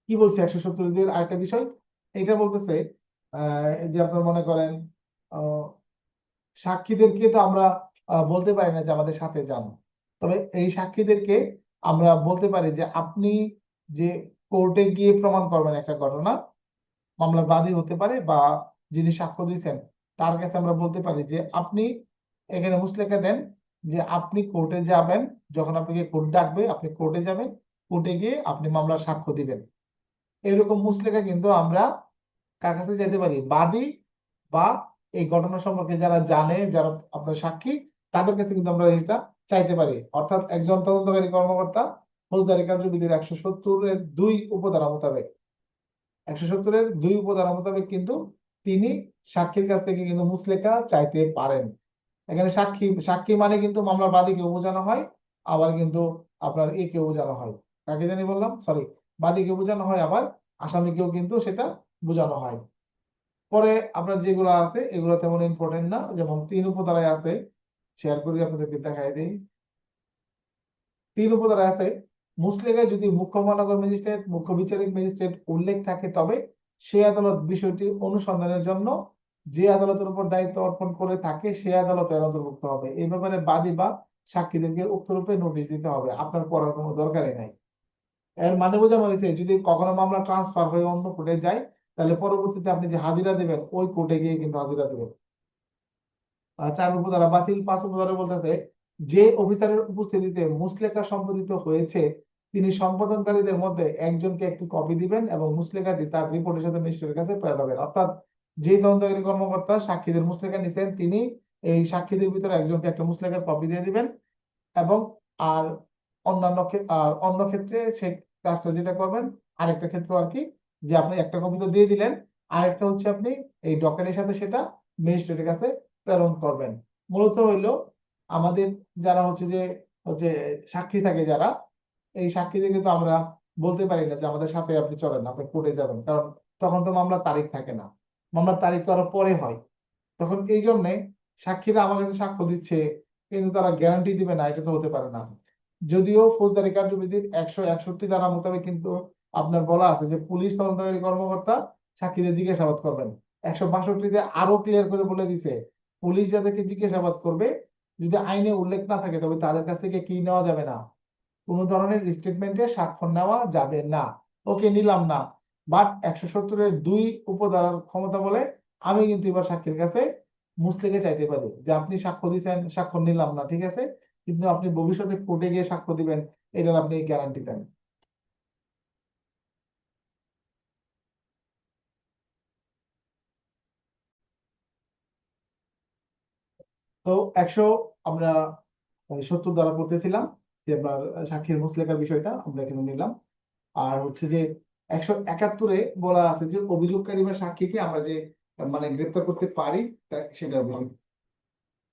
কি বলছে 170-এর 2-এর আরেকটা বিষয়? এটা বলতেছে যে আপনার মনে করেন আহ সাক্ষীদেরকে তো আমরা বলতে পারি না যে আমাদের সাথে যান, তবে এই সাক্ষীদেরকে আমরা বলতে পারি যে আপনি যে কোর্টে গিয়ে প্রমাণ করবেন একটা ঘটনা, মামলার বাদী হতে পারে বা যিনি সাক্ষ্য দিয়েছেন তার কাছে আমরা বলতে পারি যে আপনি এখানে মুচলেকা দেন যে আপনি কোর্টে যাবেন, যখন আপনাকে কোর্ট ডাকবে আপনি কোর্টে যাবেন, কোর্টে গিয়ে আপনি মামলার সাক্ষ্য দিবেন। এরকম মুচলেকা কিন্তু আমরা কার কাছে যেতে পারি? বাদী বা এই ঘটনা সম্পর্কে যারা জানে, যারা আপনার সাক্ষী, তাদের কাছে কিন্তু আমরা এটা চাইতে পারি। অর্থাৎ একজন তদন্তকারী কর্মকর্তা ফৌজদারি কার্যবিধির 170-এর 2 উপধারা মোতাবেক, 170-এর 2 উপধারা মোতাবেক কিন্তু তিনি সাক্ষীর কাছ থেকে কিন্তু মুচলেকা চাইতে পারেন। এখানে সাক্ষী সাক্ষী মানে কিন্তু মামলার বাদীকেও বোঝানো হয়, আবার কিন্তু আপনার একেও বোঝানো হয়। কাকে জানি বললাম, সরি, বাদীকে বোঝানো হয়, আবার আসামিকেও কিন্তু সেটা বোঝানো হয়। পরে আপনার যেগুলো আছে এগুলো তেমন ইম্পর্টেন্ট না, যেমন 3 উপধারায় আছে, শেয়ার করি আপনাদেরকে দেখাই দিই। 3 উপধারায় আছে, মুচলেকায় যদি মুখ্য মহানগর ম্যাজিস্ট্রেট, মুখ্য বিচারিক ম্যাজিস্ট্রেট উল্লেখ থাকে, তবে সেই আদালত বিষয়টি অনুসন্ধানের জন্য যে আদালতের উপর দায়িত্ব অর্পণ করে থাকে সে আদালতের অন্তর্ভুক্ত হবে। এই ব্যাপারে বাদী বা সাক্ষীদেরকে উক্তরূপে নোটিশ দিতে হবে, আপনার পড়ার কোনো দরকারই নাই। এর মানে বোঝানো হয়েছে, যদি কখনো মামলা ট্রান্সফার হয়ে অন্য কোর্টে যায়, তাহলে পরবর্তীতে আপনি যে হাজিরা দেবেন ওই কোর্টে গিয়ে কিন্তু হাজিরা দেবেন। 4 উপধারা বাতিল। 5 উপধারা বলতেছে, যে অফিসারের উপস্থিতিতে মুচলেকা সম্পাদিত হয়েছে তিনি সম্পাদনকারীদের মধ্যে একজনকে একটি কপি দিবেন এবং মুচলেকাটি তার রিপোর্টের সাথে ম্যাজিস্ট্রেটের কাছে পাঠাবেন। অর্থাৎ যে তদন্তকারী কর্মকর্তা সাক্ষীদের মুচলেকা নিছেন, তিনি এই সাক্ষীদের ভিতরে একজনকে একটা মুচলেকার কপি দিয়ে দিবেন। এবং আর অন্য ক্ষেত্রে সে কাজটা যেটা করবেন, আরেকটা ক্ষেত্র আর কি, যে আপনি একটা কপি তো দিয়ে দিলেন, আরেকটা হচ্ছে আপনি এই ডকেটের সাথে সেটা ম্যাজিস্ট্রেটের কাছে প্রেরণ করবেন। মূলত হইলো আমাদের যারা হচ্ছে সাক্ষী থাকে যারা, এই সাক্ষীদেরকে তো আমরা বলতে পারি না যে আমাদের সাথে আপনি চলেন, আপনি কোর্টে যাবেন, কারণ তখন তো মামলার তারিখ থাকে না, মামলার তারিখ তো আরো পরে হয়। তখন এই জন্যে সাক্ষীরা আমার কাছে সাক্ষ্য দিচ্ছে কিন্তু তারা গ্যারান্টি দিবে না, এটা তো হতে পারে না। যদিও ফৌজদারি কার্যবিধির 161 ধারা মোতাবেক কিন্তু আপনার বলা আছে যে পুলিশ তদন্তকারী কর্মকর্তা সাক্ষীদের জিজ্ঞাসাবাদ করবেন। 162-তে আরো ক্লিয়ার করে বলে দিছে পুলিশ যাদেরকে জিজ্ঞাসাবাদ করবে, যদি আইনে উল্লেখ না থাকে তবে তাদের কাছ থেকে কি নেওয়া যাবে না, কোন ধরনের স্টেটমেন্টে স্বাক্ষর নেওয়া যাবে না। ওকে, নিলাম না, বাট 170-এর 2 উপধারার ক্ষমতা বলে আমি কিন্তু এবার সাক্ষীর কাছে মুচলেকে চাইতে পারি যে আপনি সাক্ষ্য দিচ্ছেন, স্বাক্ষর নিলাম না, ঠিক আছে, কিন্তু আপনি ভবিষ্যতে কোর্টে গিয়ে সাক্ষ্য দিবেন, এটার আপনি গ্যারান্টি দেন। তো 100 আমরা 70 দ্বারা পড়তেছিলাম যে আপনার সাক্ষীর মুচলেকার বিষয়টা আমরা এখানে নিলাম। আর হচ্ছে যে 171-এ বলা আছে যে অভিযোগকারী বা সাক্ষীকে আমরা যে মানে গ্রেপ্তার করতে পারি সেটার বিষয়।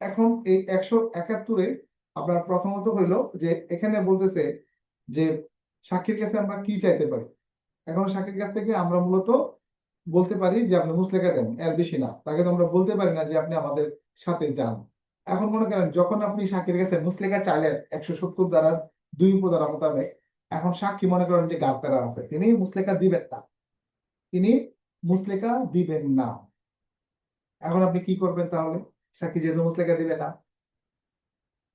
এখন এই 171-এ আপনার প্রথমত হইলো যে এখানে বলতেছে যে সাক্ষীর কাছে আমরা কি চাইতে পারি। এখন সাক্ষীর কাছ থেকে আমরা মূলত বলতে পারি যে আপনি মুচলেকা দেন, এর বেশি না। তাকে তো আমরা বলতে পারি না যে আপনি আমাদের সাথে যান। এখন মনে করেন যখন আপনি সাক্ষীর কাছে মুচলেকা চাইলেন 170 ধারার 2 উপধারা মোতাবেক, এখন সাক্ষী মনে করেন যে গার্তারা আছে, তিনি মুচলেকা দিবেন না, তিনি মুচলেকা দিবেন না। এখন আপনি কি করবেন তাহলে? সাক্ষী যেহেতু মুচলেকা দিবে না,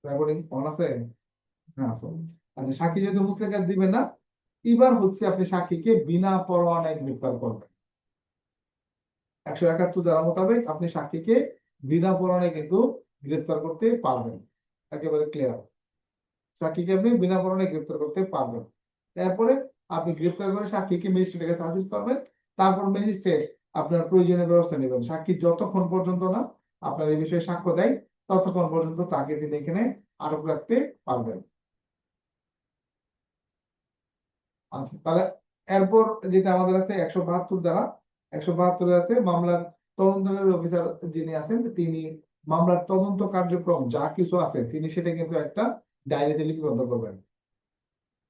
রেকর্ডিং অন আছে? হ্যাঁ আছে। আচ্ছা, সাক্ষী যেহেতু মুচলেকা দিবে না, এবার হচ্ছে আপনি সাক্ষীকে বিনা পরোয়ানায় গ্রেফতার করবেন। 171 ধারা মোতাবেক আপনি সাক্ষীকে বিনা পরোয়ানায় কিন্তু গ্রেফতার করতে পারবেন। একেবারে ক্লিয়ার, সাক্ষীকে আপনি বিনা পরোয়ানায় গ্রেফতার করতে পারবেন। তারপরে আপনি গ্রেফতার করে সাক্ষীকে ম্যাজিস্ট্রেটের কাছে হাজির করবেন। তারপর ম্যাজিস্ট্রেট আপনার প্রয়োজনীয় ব্যবস্থা নেবেন। সাক্ষী যতক্ষণ পর্যন্ত না আপনার এই বিষয়ে সাক্ষ্য দেয়, ততক্ষণ পর্যন্ত তাকে তিনি এখানে আটক রাখতে পারবেন। আচ্ছা, তাহলে এরপর যেটা আমাদের আছে 172 দ্বারা, 172-এ আছে মামলার তদন্তকারী অফিসার যিনি আছেন তিনি মামলার তদন্ত কার্যক্রম যা কিছু আছে তিনি সেটা কিন্তু একটা ডায়েরিতে লিপিবদ্ধ করবেন।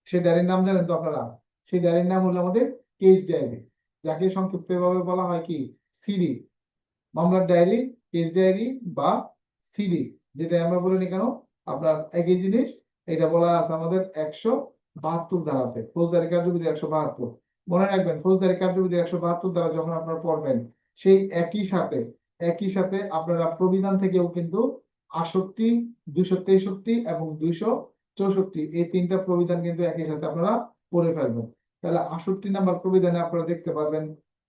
সেই ডায়েরির নাম জানেন তো আপনারা? সেই ডায়েরির নাম হলো আমাদের কেস ডায়েরি, যাকে সংক্ষিপ্ত ভাবে বলা হয় কি, সিডি। মামলার ডায়েরি, কেস ডায়েরি বা সিডি, যেটা আমরা বলিনি কেন, আপনার একই জিনিস। এটা বলা আছে আমাদের 172 ধারাতে, ফৌজদারি কার্যবিধি 172। মনে রাখবেন ফৌজদারি কার্যবিধি 172 দ্বারা যখন আপনারা পড়বেন, সেই একই সাথে আপনারা প্রবিধান থেকেও কিন্তু 68, 263 এবং 264 এই 3টা প্রবিধান কিন্তু একই সাথে আপনারা পড়ে ফেলবেন। তাহলে 68 নাম্বার প্রবিধানে আপনারা দেখতে পারবেন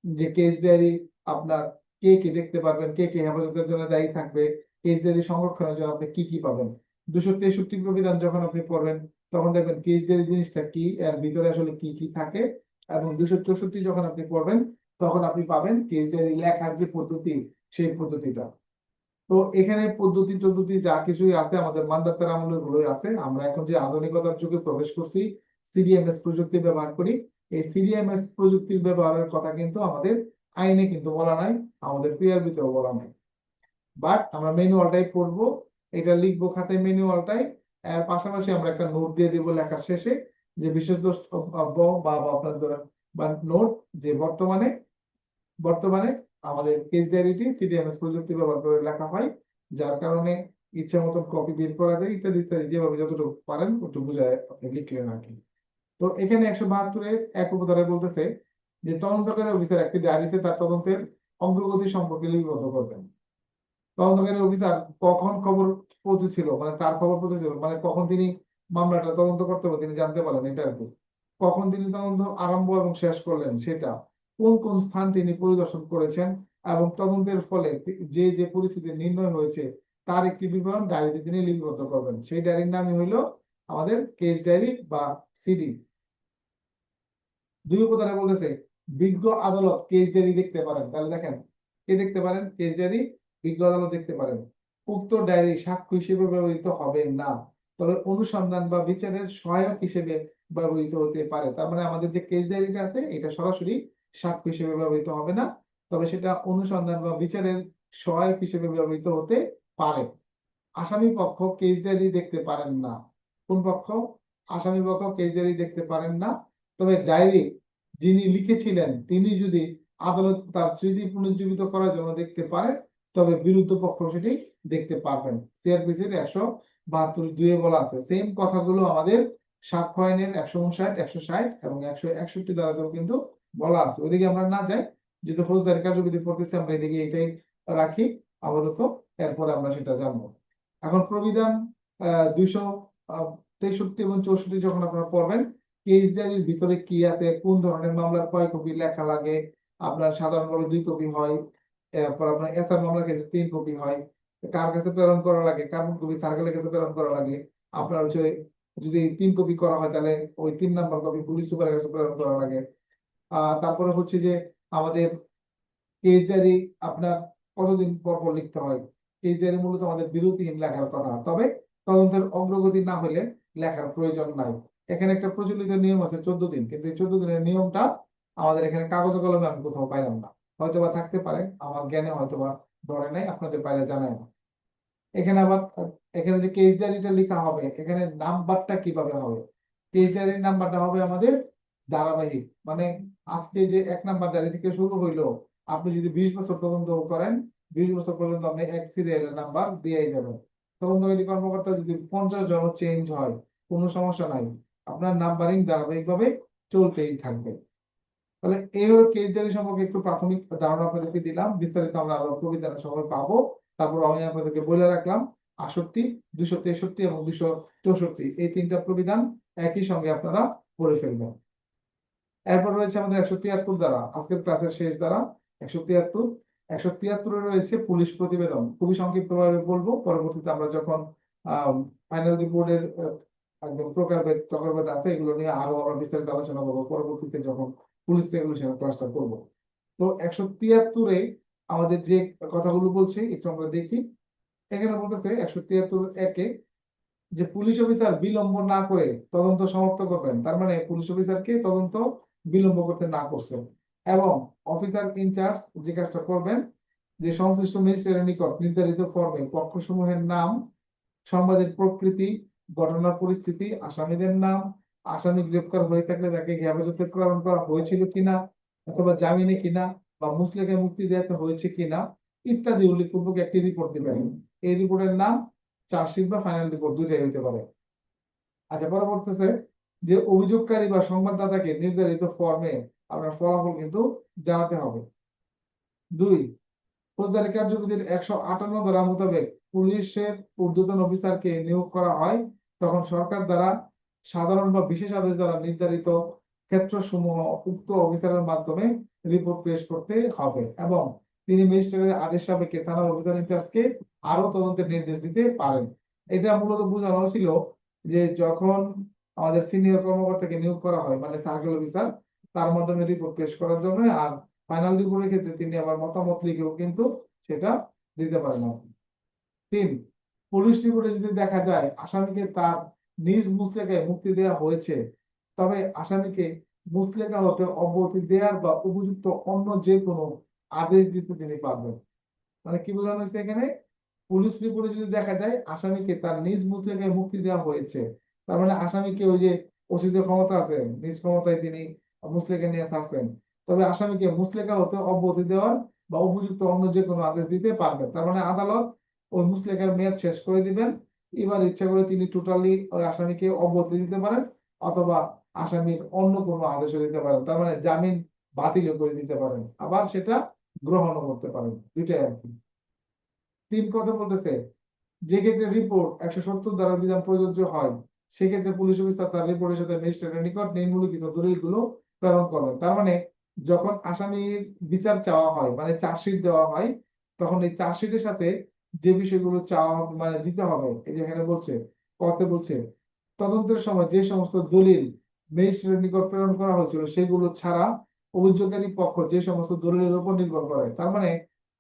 যে কেস ডায়েরি আপনার কে কে দেখতে পারবেন, কে কে হেফাজতের জন্য দায়ী থাকবে, কেস ডায়েরি সংরক্ষণের জন্য আপনি কি কি পাবেন। 263 প্রবিধান যখন আপনি পড়বেন তখন দেখবেন কেস ডায়েরি জিনিসটা কি, এর ভিতরে আসলে কি কি থাকে। এবং 264 যখন আপনি পড়বেন তখন আপনি পাবেন কেস ডায়েরি লেখার যে পদ্ধতি, সেই পদ্ধতিটা। তো এখানে পদ্ধতি টদ্ধতি যা কিছুই আছে আমাদের মানদাতার আমলের গুলোই আছে। আমরা এখন যে আধুনিকতার যুগে প্রবেশ করছি, সিডিএমএস প্রযুক্তি ব্যবহার করি। এই সিডিএমএস প্রযুক্তির ব্যবহারের কথা কিন্তু আমাদের আইনে কিন্তু বলা নাই, আমাদের পিআরবি তেও বলা নাই। বাট আমরা ম্যানুয়ালটাই পড়বো, এটা লিখবো খাতায় ম্যানুয়ালটাই। এর পাশাপাশি আমরা একটা নোট দিয়ে দিব লেখার শেষে, যে বিশেষ দ্রষ্টব্য বা আপনার ধরেন বা নোট, যে বর্তমানে বর্তমানে আমাদের কেস ডায়েরিটি সিডিএমএস প্রযুক্তি ব্যবহার করে লেখা হয়, যার কারণে ইচ্ছা মতন কপি বের করা যায়, ইত্যাদি ইত্যাদি, যেভাবে যতটুকু পারেন একটু বুঝায় আপনি লিখলেন আর কি। তো এখানে 172-এর 1 উপধারায় বলতেছে যে তদন্তকারী অফিসার একটি ডায়েরিতে তার তদন্তের অগ্রগতি সম্পর্কে লিপিবদ্ধ করবেন। তদন্তকারী অফিসার কখন খবর পৌঁছেছিল, মানে তার খবর পৌঁছেছিল মানে কখন তিনি মামলাটা তদন্ত করতে হবে তিনি জানতে পারেন, এটা আর কি। কখন তিনি তদন্ত আরম্ভ এবং শেষ করলেন সেটা, কোন কোন স্থান তিনি পরিদর্শন করেছেন, এবং তদন্তের ফলে যে যে পরিস্থিতি নির্ণয় হয়েছে তার একটি বিবরণ ডায়েরিতে তিনি লিপিবদ্ধ করবেন। সেই ডায়েরির নামই হইল আমাদের কেস ডায়েরি বা সিডি। 2 উপধারা বলতেছে বিজ্ঞ আদালত কেস ডায়েরি দেখতে পারেন। তাহলে দেখেন, কে দেখতে পারেন? কেস ডায়েরি বিজ্ঞ আদালত দেখতে পারেন। উক্ত ডায়েরি সাক্ষ্য হিসেবে ব্যবহৃত হবে না, তবে অনুসন্ধান বা বিচারের সহায়ক হিসেবে ব্যবহৃত হতে পারে। তার মানে আমাদের যে কেস ডায়েরিটা আছে এটা সরাসরি সাক্ষ্য হিসেবে ব্যবহৃত হবে না, তবে সেটা অনুসন্ধান বা বিচারের সহায়ক হিসেবে ব্যবহৃত হতে পারে। আসামি পক্ষ কেস ডায়েরি দেখতে পারেন না। কোন পক্ষ? আসামি পক্ষ কেস ডায়েরি দেখতে পারেন না। তবে ডায়েরি যিনি লিখেছিলেন তিনি যদি আদালত তার স্মৃতি পুনর্জীবিত করার জন্য দেখতে পারেন, তবে বিরুদ্ধ পক্ষ সেটি দেখতে পারবেন। সিআরপিসির 172 বলা আছে। সেম কথাগুলো আমাদের সাক্ষ্য আইনের 159, 160 এবং 161 ধারাতেও কিন্তু বলা আছে। ওইদিকে আমরা না যাই, যেহেতু ফৌজদারি কার্যবিধি পড়তেছি আমরা এদিকে এটাই রাখি আপাতত, এরপরে আমরা সেটা জানবো। এখন প্রবিধান 263 এবং 64 যখন আপনারা পড়বেন, কেস ডায়েরির ভিতরে কি আছে, কোন ধরনের মামলার কয় কপি লেখা লাগে, আপনার সাধারণভাবে 2 কপি হয়, এরপর আপনার এসআর মামলার ক্ষেত্রে 3 কপি হয়, কার কাছে প্রেরণ করা লাগে, কার কপি সার্কেলের কাছে প্রেরণ করা লাগে, আপনার হচ্ছে যদি 3 কপি করা হয় তাহলে ওই 3 নাম্বার কপি পুলিশ সুপারের কাছে প্রেরণ করা লাগে। তারপরে হচ্ছে যে আমাদের কেস ডায়েরি আপনার কতদিন পর পর লিখতে হয়। কেস ডায়েরি মূলত আমাদের বিরতিহীন লেখার কথা, তবে তদন্তের অগ্রগতি না হলে লেখার প্রয়োজন নাই। এখানে একটা প্রচলিত নিয়ম আছে 14 দিন, কিন্তু এই 14 দিনের নিয়মটা আমাদের এখানে কাগজে কলমে আমি কোথাও পাইলাম না। হয়তোবা থাকতে পারে, আমার জ্ঞানে হয়তোবা ধরে নাই, আপনাদের পাইলে জানাই না। এখানে আবার এখানে যে কেস ডায়েরিটা লেখা হবে, এখানে নাম্বারটা কিভাবে হবে? কেস ডায়েরির নাম্বারটা হবে আমাদের ধারাবাহিক, মানে আজকে যে 1 নাম্বার ডায়েরি থেকে শুরু হইলো, আপনি যদি 20 বছর তদন্ত করেন, 20 বছর পর্যন্ত আপনি এক সিরিয়ালের নাম্বার দিয়েই যাবেন। তদন্তকারী কর্মকর্তা যদি 50 জন চেঞ্জ হয়, কোনো সমস্যা নাই, আপনার নাম্বারিং ধারাবাহিকভাবে চলতেই থাকবে। তাহলে এই হলো কেস ডায়েরি সম্পর্কে একটু প্রাথমিক ধারণা আপনাদেরকে দিলাম। বিস্তারিত আমরা আরো প্রবিধানের সময় পাবো। তারপর আমি আপনাদেরকে বলে রাখলাম 68, 263 এবং 264 এই 3টা প্রবিধান একই সঙ্গে আপনারা পড়ে ফেলবেন। এরপর রয়েছে আমাদের 173 ধারা, আজকের ক্লাসের শেষ ধারা 173। 173 এ রয়েছে পুলিশ প্রতিবেদন। খুবই সংক্ষিপ্ত ভাবে বলবো, পরবর্তীতে আমরা যখন ফাইনাল রিপোর্টের একদম প্রকারভেদ প্রকারভেদ আছে, এগুলো নিয়ে আরো আমরা বিস্তারিত আলোচনা করবো পরবর্তীতে যখন পুলিশ রেগুলেশনের ক্লাসটা করবো। তো 173-এ আমাদের যে কথাগুলো বলছে একটু আমরা দেখি। এখানে বলতেছে 173-1-এ যে পুলিশ অফিসার বিলম্ব না করে তদন্ত সমাপ্ত করবেন, তার মানে পুলিশ অফিসারকে তদন্ত বিলম্ব করতে না করছেন। এবং অফিসার ইনচার্জ যে কাজটা করবেন, যে সংশ্লিষ্ট ম্যাজিস্ট্রেটের নিকট নির্ধারিত ফর্মে পক্ষসমূহের নাম, সংবাদের প্রকৃতি, ঘটনার পরিস্থিতি, আসামিদের নাম, আসামি গ্রেপ্তার হয়ে থাকলে তাকে হেফাজতে প্রেরণ করা হয়েছিল কিনা অথবা জামিনে কিনা বা মুচলেকা মুক্তি দেওয়া হয়েছে কিনা ইত্যাদি উল্লেখপূর্বক একটি রিপোর্ট দিবেন। এই রিপোর্টের নাম চার্জশিট বা ফাইনাল রিপোর্ট, দুইটাই হইতে পারে। আচ্ছা, পরবর্তীতে যে অভিযোগকারী বা সংবাদদাতাকে নির্ধারিত ফর্মে আপনার ফলাফল কিন্তু জানাতে হবে। 2, ফৌজদারি কার্যবিধির 158 ধারা মোতাবেক পুলিশের ঊর্ধ্বতন অফিসারকে নিয়োগ করা হয়, তখন সরকার দ্বারা সাধারণ বা বিশেষ আদেশ দ্বারা নির্ধারিত ক্ষেত্রসমূহ উক্ত অফিসারের মাধ্যমে রিপোর্ট পেশ করতে হবে এবং তিনি ম্যাজিস্ট্রেটের আদেশ সাপেক্ষে থানার অফিসার ইনচার্জকে আরো তদন্তের নির্দেশ দিতে পারেন। এটা মূলত বোঝানো হয়েছিল যে যখন আমাদের সিনিয়র কর্মকর্তাকে নিয়োগ করা হয়, মানে সার্কেল অফিসার, তার মাধ্যমে রিপোর্ট পেশ করার জন্য, আর ফাইনাল রিপোর্টের ক্ষেত্রে তিনি আবার মতামত লিখেও কিন্তু সেটা দিতে পারেন। 3, পুলিশ রিপোর্টে যদি দেখা যায় আসামিকে তার নিজ মুচলেকায় মুক্তি দেওয়া হয়েছে, তবে আসামিকে মুচলেকা হতে অব্যাহতি দেওয়ার বা উপযুক্ত অন্য যে কোনো আদেশ দিতে তিনি পারবেন। মানে কি বোঝানো হয়েছে এখানে? পুলিশ রিপোর্টে যদি দেখা যায় আসামিকে তার নিজ মুচলেকায় মুক্তি দেওয়া হয়েছে, তার মানে আসামিকে ওই যে ওসি যে ক্ষমতা আছে, নিজ ক্ষমতায় তিনি মুচলেকা নিয়ে ছাড়ছেন, তবে আসামিকে মুচলেকা হতে অব্যাহতি দেওয়ার বা উপযুক্ত অন্য যে কোনো আদেশ দিতে পারবেন। তার মানে আদালত ওই মুচলেকার মেয়াদ শেষ করে দিবেন, এবার ইচ্ছা করে তিনি টোটালি ওই আসামিকে অব্যাহতি দিতে পারেন অথবা আসামির অন্য কোনো আদেশও দিতে পারেন, তার মানে জামিন বাতিলও করে দিতে পারেন, আবার সেটা গ্রহণও করতে পারেন, দুইটাই আর কি। 3 কথা বলতেছে যে ক্ষেত্রে রিপোর্ট 170 ধারার বিধান প্রযোজ্য হয়, সেক্ষেত্রে পুলিশ অফিসার তার রিপোর্টের সাথে ম্যাজিস্ট্রেটের নিকট নিম্নলিখিত দলিলগুলো প্রেরণ করবেন। তার মানে যখন আসামির বিচার চাওয়া হয়, মানে চার্জশিট দেওয়া হয়, তখন এই চার্জশিটের সাথে যে বিষয়গুলো চাওয়া মানে দিতে হবে, এই যে এখানে বলছে কতে বলছে তদন্তের সময় যে সমস্ত দলিল ম্যাজিস্ট্রেটের নিকট প্রেরণ করা হয়েছিল সেগুলো ছাড়া অভিযোগকারী পক্ষ যে সমস্ত দলিলের উপর নির্ভর করে, তার মানে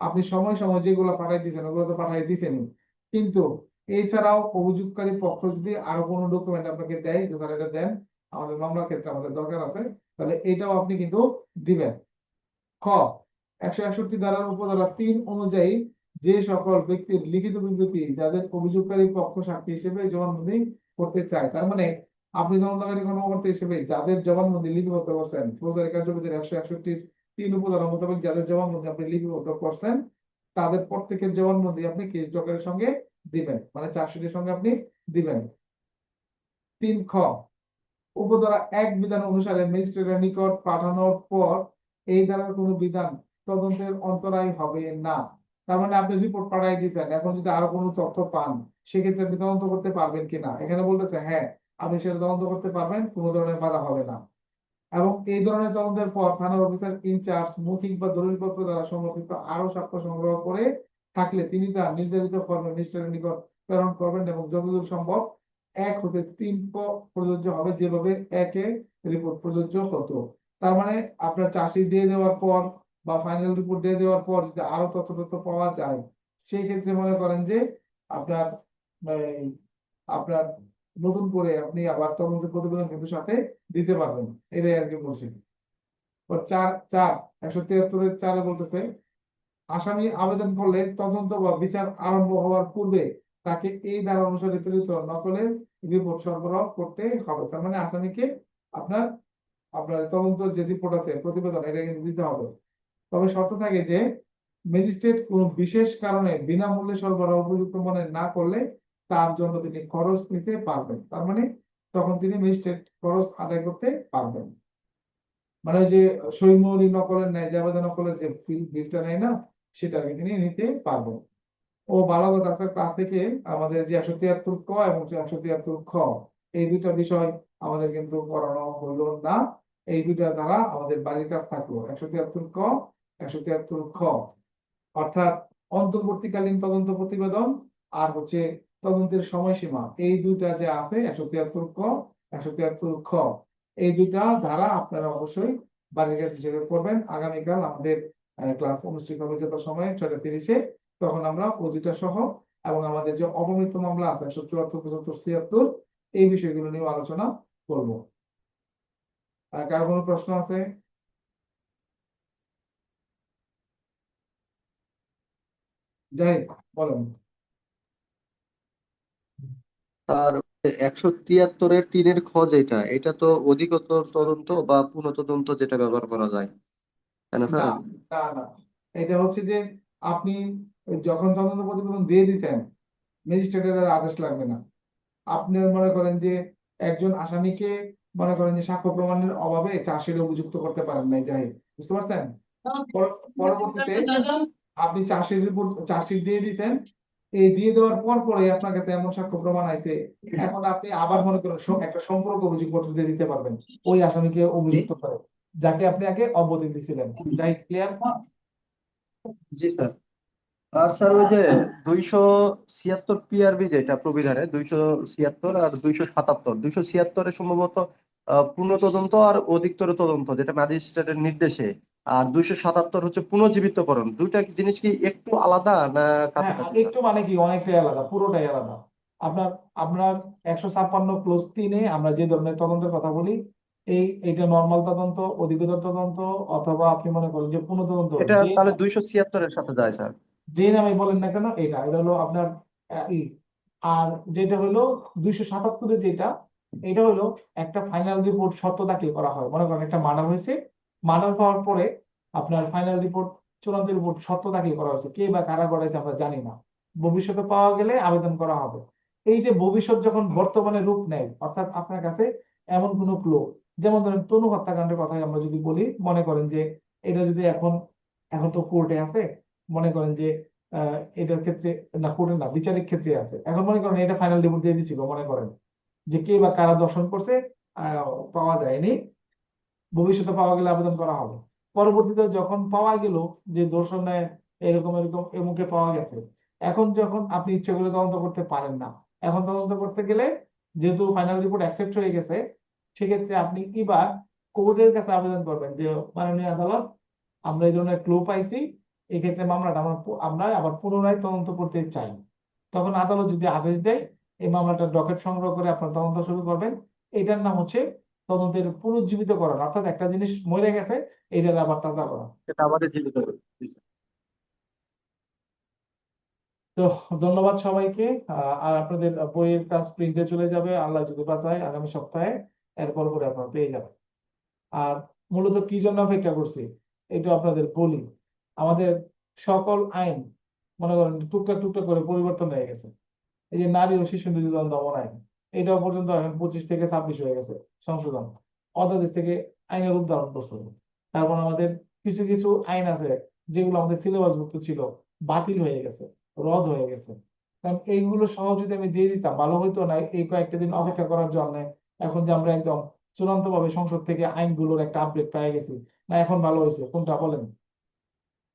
আপনি সময় সময় যেগুলো পাঠাই দিয়েছেন ওগুলো তো পাঠাই দিয়েছেনই, কিন্তু এছাড়াও অভিযোগকারী পক্ষ যদি আরো কোনো ডকুমেন্ট আপনাকে দেয় যে স্যার এটা দেন, আমাদের মামলার ক্ষেত্রে আমাদের দরকার আছে, তাহলে এটাও আপনি কিন্তু দিবেন। খ, 161 ধারার উপধারা 3 অনুযায়ী যে সকল ব্যক্তির লিখিত বিবৃতি যাদের অভিযোগকারী পক্ষ সাক্ষী হিসেবে জবানবন্দি করতে চায়, তার মানে আপনি তদন্তকারী কর্মকর্তা হিসেবে যাদের জবানবন্দি লিপিবদ্ধ করছেন, ফৌজদারি কার্যবিধির 161 উপধারা মোতাবেক যাদের জবানবন্দি আপনি লিপিবদ্ধ করছেন, তাদের প্রত্যেকের জবানবন্দি আপনি কেস ডকেটের সঙ্গে দিবেন, মানে চার্জশিটের সঙ্গে আপনি দিবেন। 3 খ, উপধারা 1 বিধান অনুসারে ম্যাজিস্ট্রেটের নিকট পাঠানোর পর এই ধারার কোনো বিধান তদন্তের অন্তরায় হবে না। তার মানে আপনি রিপোর্ট পাঠাই দিয়েছেন, এখন যদি আরো কোনো তথ্য পান সেক্ষেত্রে আপনি তদন্ত করতে পারবেন কিনা, এখানে বলতেছে হ্যাঁ আপনি সেটা তদন্ত করতে পারবেন, কোনো ধরনের বাধা হবে না। এবং এই ধরনের তদন্তের পর থানার অফিসার ইনচার্জ মৌখিক বা দলিলপত্র দ্বারা সমর্থিত আরো সাক্ষ্য সংগ্রহ করে থাকলে তিনি তার নির্ধারিত ফর্মে ম্যাজিস্ট্রেটের নিকট প্রেরণ করবেন এবং যতদূর সম্ভব 1 হতে 3 প্রযোজ্য হবে, যেভাবে 1-এ রিপোর্ট প্রযোজ্য হতো। তার মানে আপনার চার্জশিট দিয়ে দেওয়ার পর বা ফাইনাল রিপোর্ট দিয়ে দেওয়ার পর যদি আরো তথ্য পাওয়া যায়, সেই ক্ষেত্রে মনে করেন যে আপনার এই, আপনার নতুন করে আপনি আবার তদন্ত প্রতিবেদন কিন্তু সাথে দিতে পারবেন, এটাই আর কি বলছি। 173-এর 4 বলতেছে আসামি আবেদন করলে তদন্ত বা বিচার আরম্ভ হওয়ার পূর্বে তাকে এই ধারা অনুসারে প্রেরিত নকলের রিপোর্ট সরবরাহ করতে হবে। তার মানে আসামিকে আপনার আপনার তদন্ত যে রিপোর্ট আছে প্রতিবেদন, এটা কিন্তু দিতে হবে। তবে শর্ত থাকে যে ম্যাজিস্ট্রেট কোনো বিশেষ কারণে বিনামূল্যে সরবরাহ উপযুক্ত মনে না করলে তার জন্য তিনি খরচ নিতে পারবেন। তার মানে তখন তিনি ম্যাজিস্ট্রেট খরচ আদায় করতে পারবেন, মানে ওই যে সৈমরি নকলের নেয়, জাবেদা নকলের যে বিলটা নেয় না, সেটা তিনি নিতে পারবেন। ও ভালো কথা আছে, ক্লাস থেকে আমাদের যে 173 ক এবং 173 খ এই দুইটা বিষয় আমাদের কিন্তু পড়ানো হলো না। এই দুইটা দ্বারা আমাদের বাড়ির কাজ থাকলো 173 ক 173 খ, অর্থাৎ অন্তর্বর্তীকালীন তদন্ত প্রতিবেদন আর হচ্ছে তদন্তের সময়সীমা, এই দুইটা যে আছে 173 ক 173 খ, এই দুইটা ধারা আপনারা অবশ্যই বাড়ির কাজ হিসেবে করবেন। আগামীকাল আমাদের ক্লাস অনুষ্ঠিত হবে যত সময় 6:30-এ, তখন আমরা ওই দুইটা সহ এবং আমাদের যে অপমৃত্যু মামলা আছে 174, 75, 76 এই বিষয়গুলো নিয়ে আলোচনা করব। কার কোনো প্রশ্ন আছে? যাই বলেন। আর 173-এর 3 যেটা, এটা তো অধিকতর তদন্ত বা পুনঃ তদন্ত যেটা ব্যবহার করা যায়, তাই না না স্যার? না না, এটা হচ্ছে যে আপনি যখন তদন্ত প্রতিবেদন দিয়ে দিচ্ছেন ম্যাজিস্ট্রেটের আদেশ লাগবে না। আপনি মনে করেন যে একজন আসামিকে মনে করেন যে সাক্ষ্য প্রমাণের অভাবে চার্জশিটে অভিযুক্ত করতে পারেন নাই, যাই বুঝতে পারছেন, পরবর্তীতে আপনি চার্জশিট দিয়ে দিয়েছেন, এই দিয়ে দেওয়ার পর পরে আপনার কাছে এমন সাক্ষ্য প্রমাণ আছে, এখন আপনি আবার মনে করেন একটা সম্পূরক অভিযোগপত্র দিয়ে দিতে পারবেন ওই আসামিকে অভিযুক্ত করে, যাকে আপনি আগে অব্যাহতি দিয়েছিলেন। যাই ক্লিয়ার? জি স্যার। আর স্যার ওই যে 276 পিআরবি যেটা প্রবিধানে 276 আর 277, 276-এ সম্ভবত পুনঃ তদন্ত আর অধিকতর তদন্ত যেটা ম্যাজিস্ট্রেটের নির্দেশে, আর 277 হচ্ছে পুনর্জীবিতকরণ। দুইটা জিনিস কি একটু আলাদা না হ্যাঁ, কাছাকাছি স্যার? একটু মানে কি অনেকটাই আলাদা, পুরোটাই আলাদা। আপনার আপনার 156+3-এ আমরা যে ধরনের তদন্তের কথা বলি, এইটা নর্মাল তদন্ত, অধিকতর তদন্ত, অথবা আপনি মনে করেন যে পুনঃ তদন্ত, এটা যে তাহলে 276-এর সাথে যায় স্যার? যে নামে বলেন না কেন, এটা এটা হলো আপনার আর যেটা হলো 277-এ যেটা, এটা হলো একটা ফাইনাল রিপোর্ট সত্য দাখিল করা হয়। মনে করেন একটা মার্ডার হয়েছে, মার্ডার হওয়ার পরে আপনার ফাইনাল রিপোর্ট, চূড়ান্ত রিপোর্ট সত্য দাখিল করা হয়েছে, কে বা কারা করেছে আমরা জানি না, ভবিষ্যতে পাওয়া গেলে আবেদন করা হবে। এই যে ভবিষ্যৎ যখন বর্তমানে রূপ নেয়, অর্থাৎ আপনার কাছে এমন কোনো ক্লু, যেমন ধরেন তনু হত্যাকাণ্ডের কথাই আমরা যদি বলি, মনে করেন যে এটা যদি এখন এখন তো কোর্টে আছে, মনে করেন যে এটার ক্ষেত্রে, না কোর্টে না, বিচারিক ক্ষেত্রে আছে, এখন মনে করেন এটা ফাইনাল রিপোর্ট দিয়ে দিছিল, মনে করেন যে কে বা কারা দর্শন করছে, পাওয়া যায়নি, ভবিষ্যতে পাওয়া গেলে আবেদন করা হবে। পরবর্তীতে যখন পাওয়া গেল যে দর্শনে এরকম এরকম এমুকে পাওয়া গেছে, এখন যখন আপনি ইচ্ছে করলে তদন্ত করতে পারেন না, এখন তদন্ত করতে গেলে যেহেতু ফাইনাল রিপোর্ট অ্যাকসেপ্ট হয়ে গেছে, সেক্ষেত্রে আপনি এবার কোর্টের কাছে আবেদন করবেন যে মাননীয় আদালত, আমরা এই ধরনের ক্লু পাইছি, এই ক্ষেত্রে মামলাটা আমরা আবার পুনরায় তদন্ত করতে চাই। তখন আদালত যদি আদেশ দেয়, এই মামলাটা ডকেট সংগ্রহ করে আপনার তদন্ত শুরু করবেন। এটার নাম হচ্ছে তদন্তের পুনর্জীবিতকরণ, অর্থাৎ একটা জিনিস মরে গেছে, এইটার আবার তাজা করা। এটা আবার জীবিত করে। জি স্যার। তো ধন্যবাদ সবাইকে। আর আপনাদের বইয়ের কাজ প্রিন্টে চলে যাবে আল্লাহ যদি বাঁচায় আগামী সপ্তাহে, এরপর করে আপনারা পেয়ে যাবেন। আর মূলত কি জন্য অপেক্ষা করছি এটা আপনাদের বলি। আমাদের সকল আইন মনে করেন টুকটাক টুকটাক করে পরিবর্তন হয়ে গেছে। এই যে নারী ও শিশু নির্যাতন দমন আইন, এটাও পর্যন্ত এখন 25 থেকে 26 হয়ে গেছে সংশোধন, অধ্যাদেশ থেকে আইনের রূপ ধারণ করছে। তারপর আমাদের কিছু কিছু আইন আছে যেগুলো আমাদের সিলেবাসভুক্ত ছিল, বাতিল হয়ে গেছে, রদ হয়ে গেছে। কারণ এইগুলো সহ যদি আমি দিয়ে দিতাম ভালো হইতো না এই কয়েকটা দিন অপেক্ষা করার জন্য। এখন যে আমরা একদম চূড়ান্ত ভাবে সংসদ থেকে আইনগুলোর একটা আপডেট পেয়ে গেছি, না এখন ভালো হয়েছে কোনটা বলেন?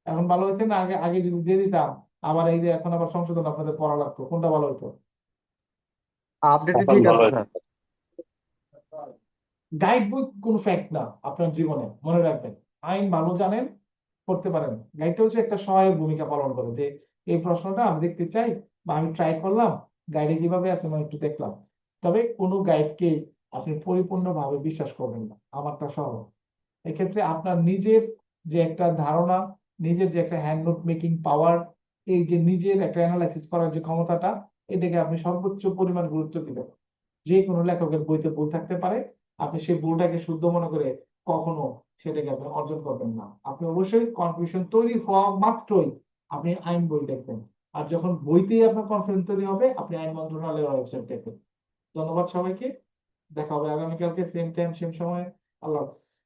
এখন ভালো হয়েছে না আগে আগে যদি দিয়ে দিতাম, আবার এই যে এখন আবার সংশোধন আপনাদের পড়া লাগতো, কোনটা ভালো হতো? আপডেটই এখন ঠিক ভালো আছে হয়েছে। স্যার। গাইড বই কোনো ফ্যাক্ট না আপনার জীবনে, মনে রাখবেন। আইন ভালো জানেন, করতে পারেন, গাইডটা হচ্ছে একটা সহায়ক ভূমিকা পালন করে যে এই প্রশ্নটা আমি দেখতে চাই বা আমি ট্রাই করলাম, গাইডে কিভাবে আছে আমি একটু দেখলাম। তবে কোনো গাইডকে আপনি পরিপূর্ণভাবে বিশ্বাস করবেন না, আমারটা সহ। এক্ষেত্রে আপনার নিজের যে একটা ধারণা, নিজের যে একটা হ্যান্ড নোট মেকিং পাওয়ার, এই যে নিজের একটা অ্যানালাইসিস করার যে ক্ষমতাটা, এটাকে আপনি সর্বোচ্চ পরিমাণ গুরুত্ব দিবেন। যে কোনো লেখকের বইতে ভুল থাকতে পারে, আপনি সেই ভুলটাকে শুদ্ধ মনে করে কখনো সেটাকে আপনি অর্জন করবেন না। আপনি অবশ্যই কনফিউশন তৈরি হওয়া মাত্রই আপনি আইন বই দেখবেন। আর যখন বইতেই আপনার কনফিডেন্স তৈরি হবে, আপনি আইন মন্ত্রণালয়ের ওয়েবসাইট দেখবেন। ধন্যবাদ সবাইকে। দেখা হবে আগামীকালকে সেম টাইম সেম সময়। আল্লাহ হাফেজ।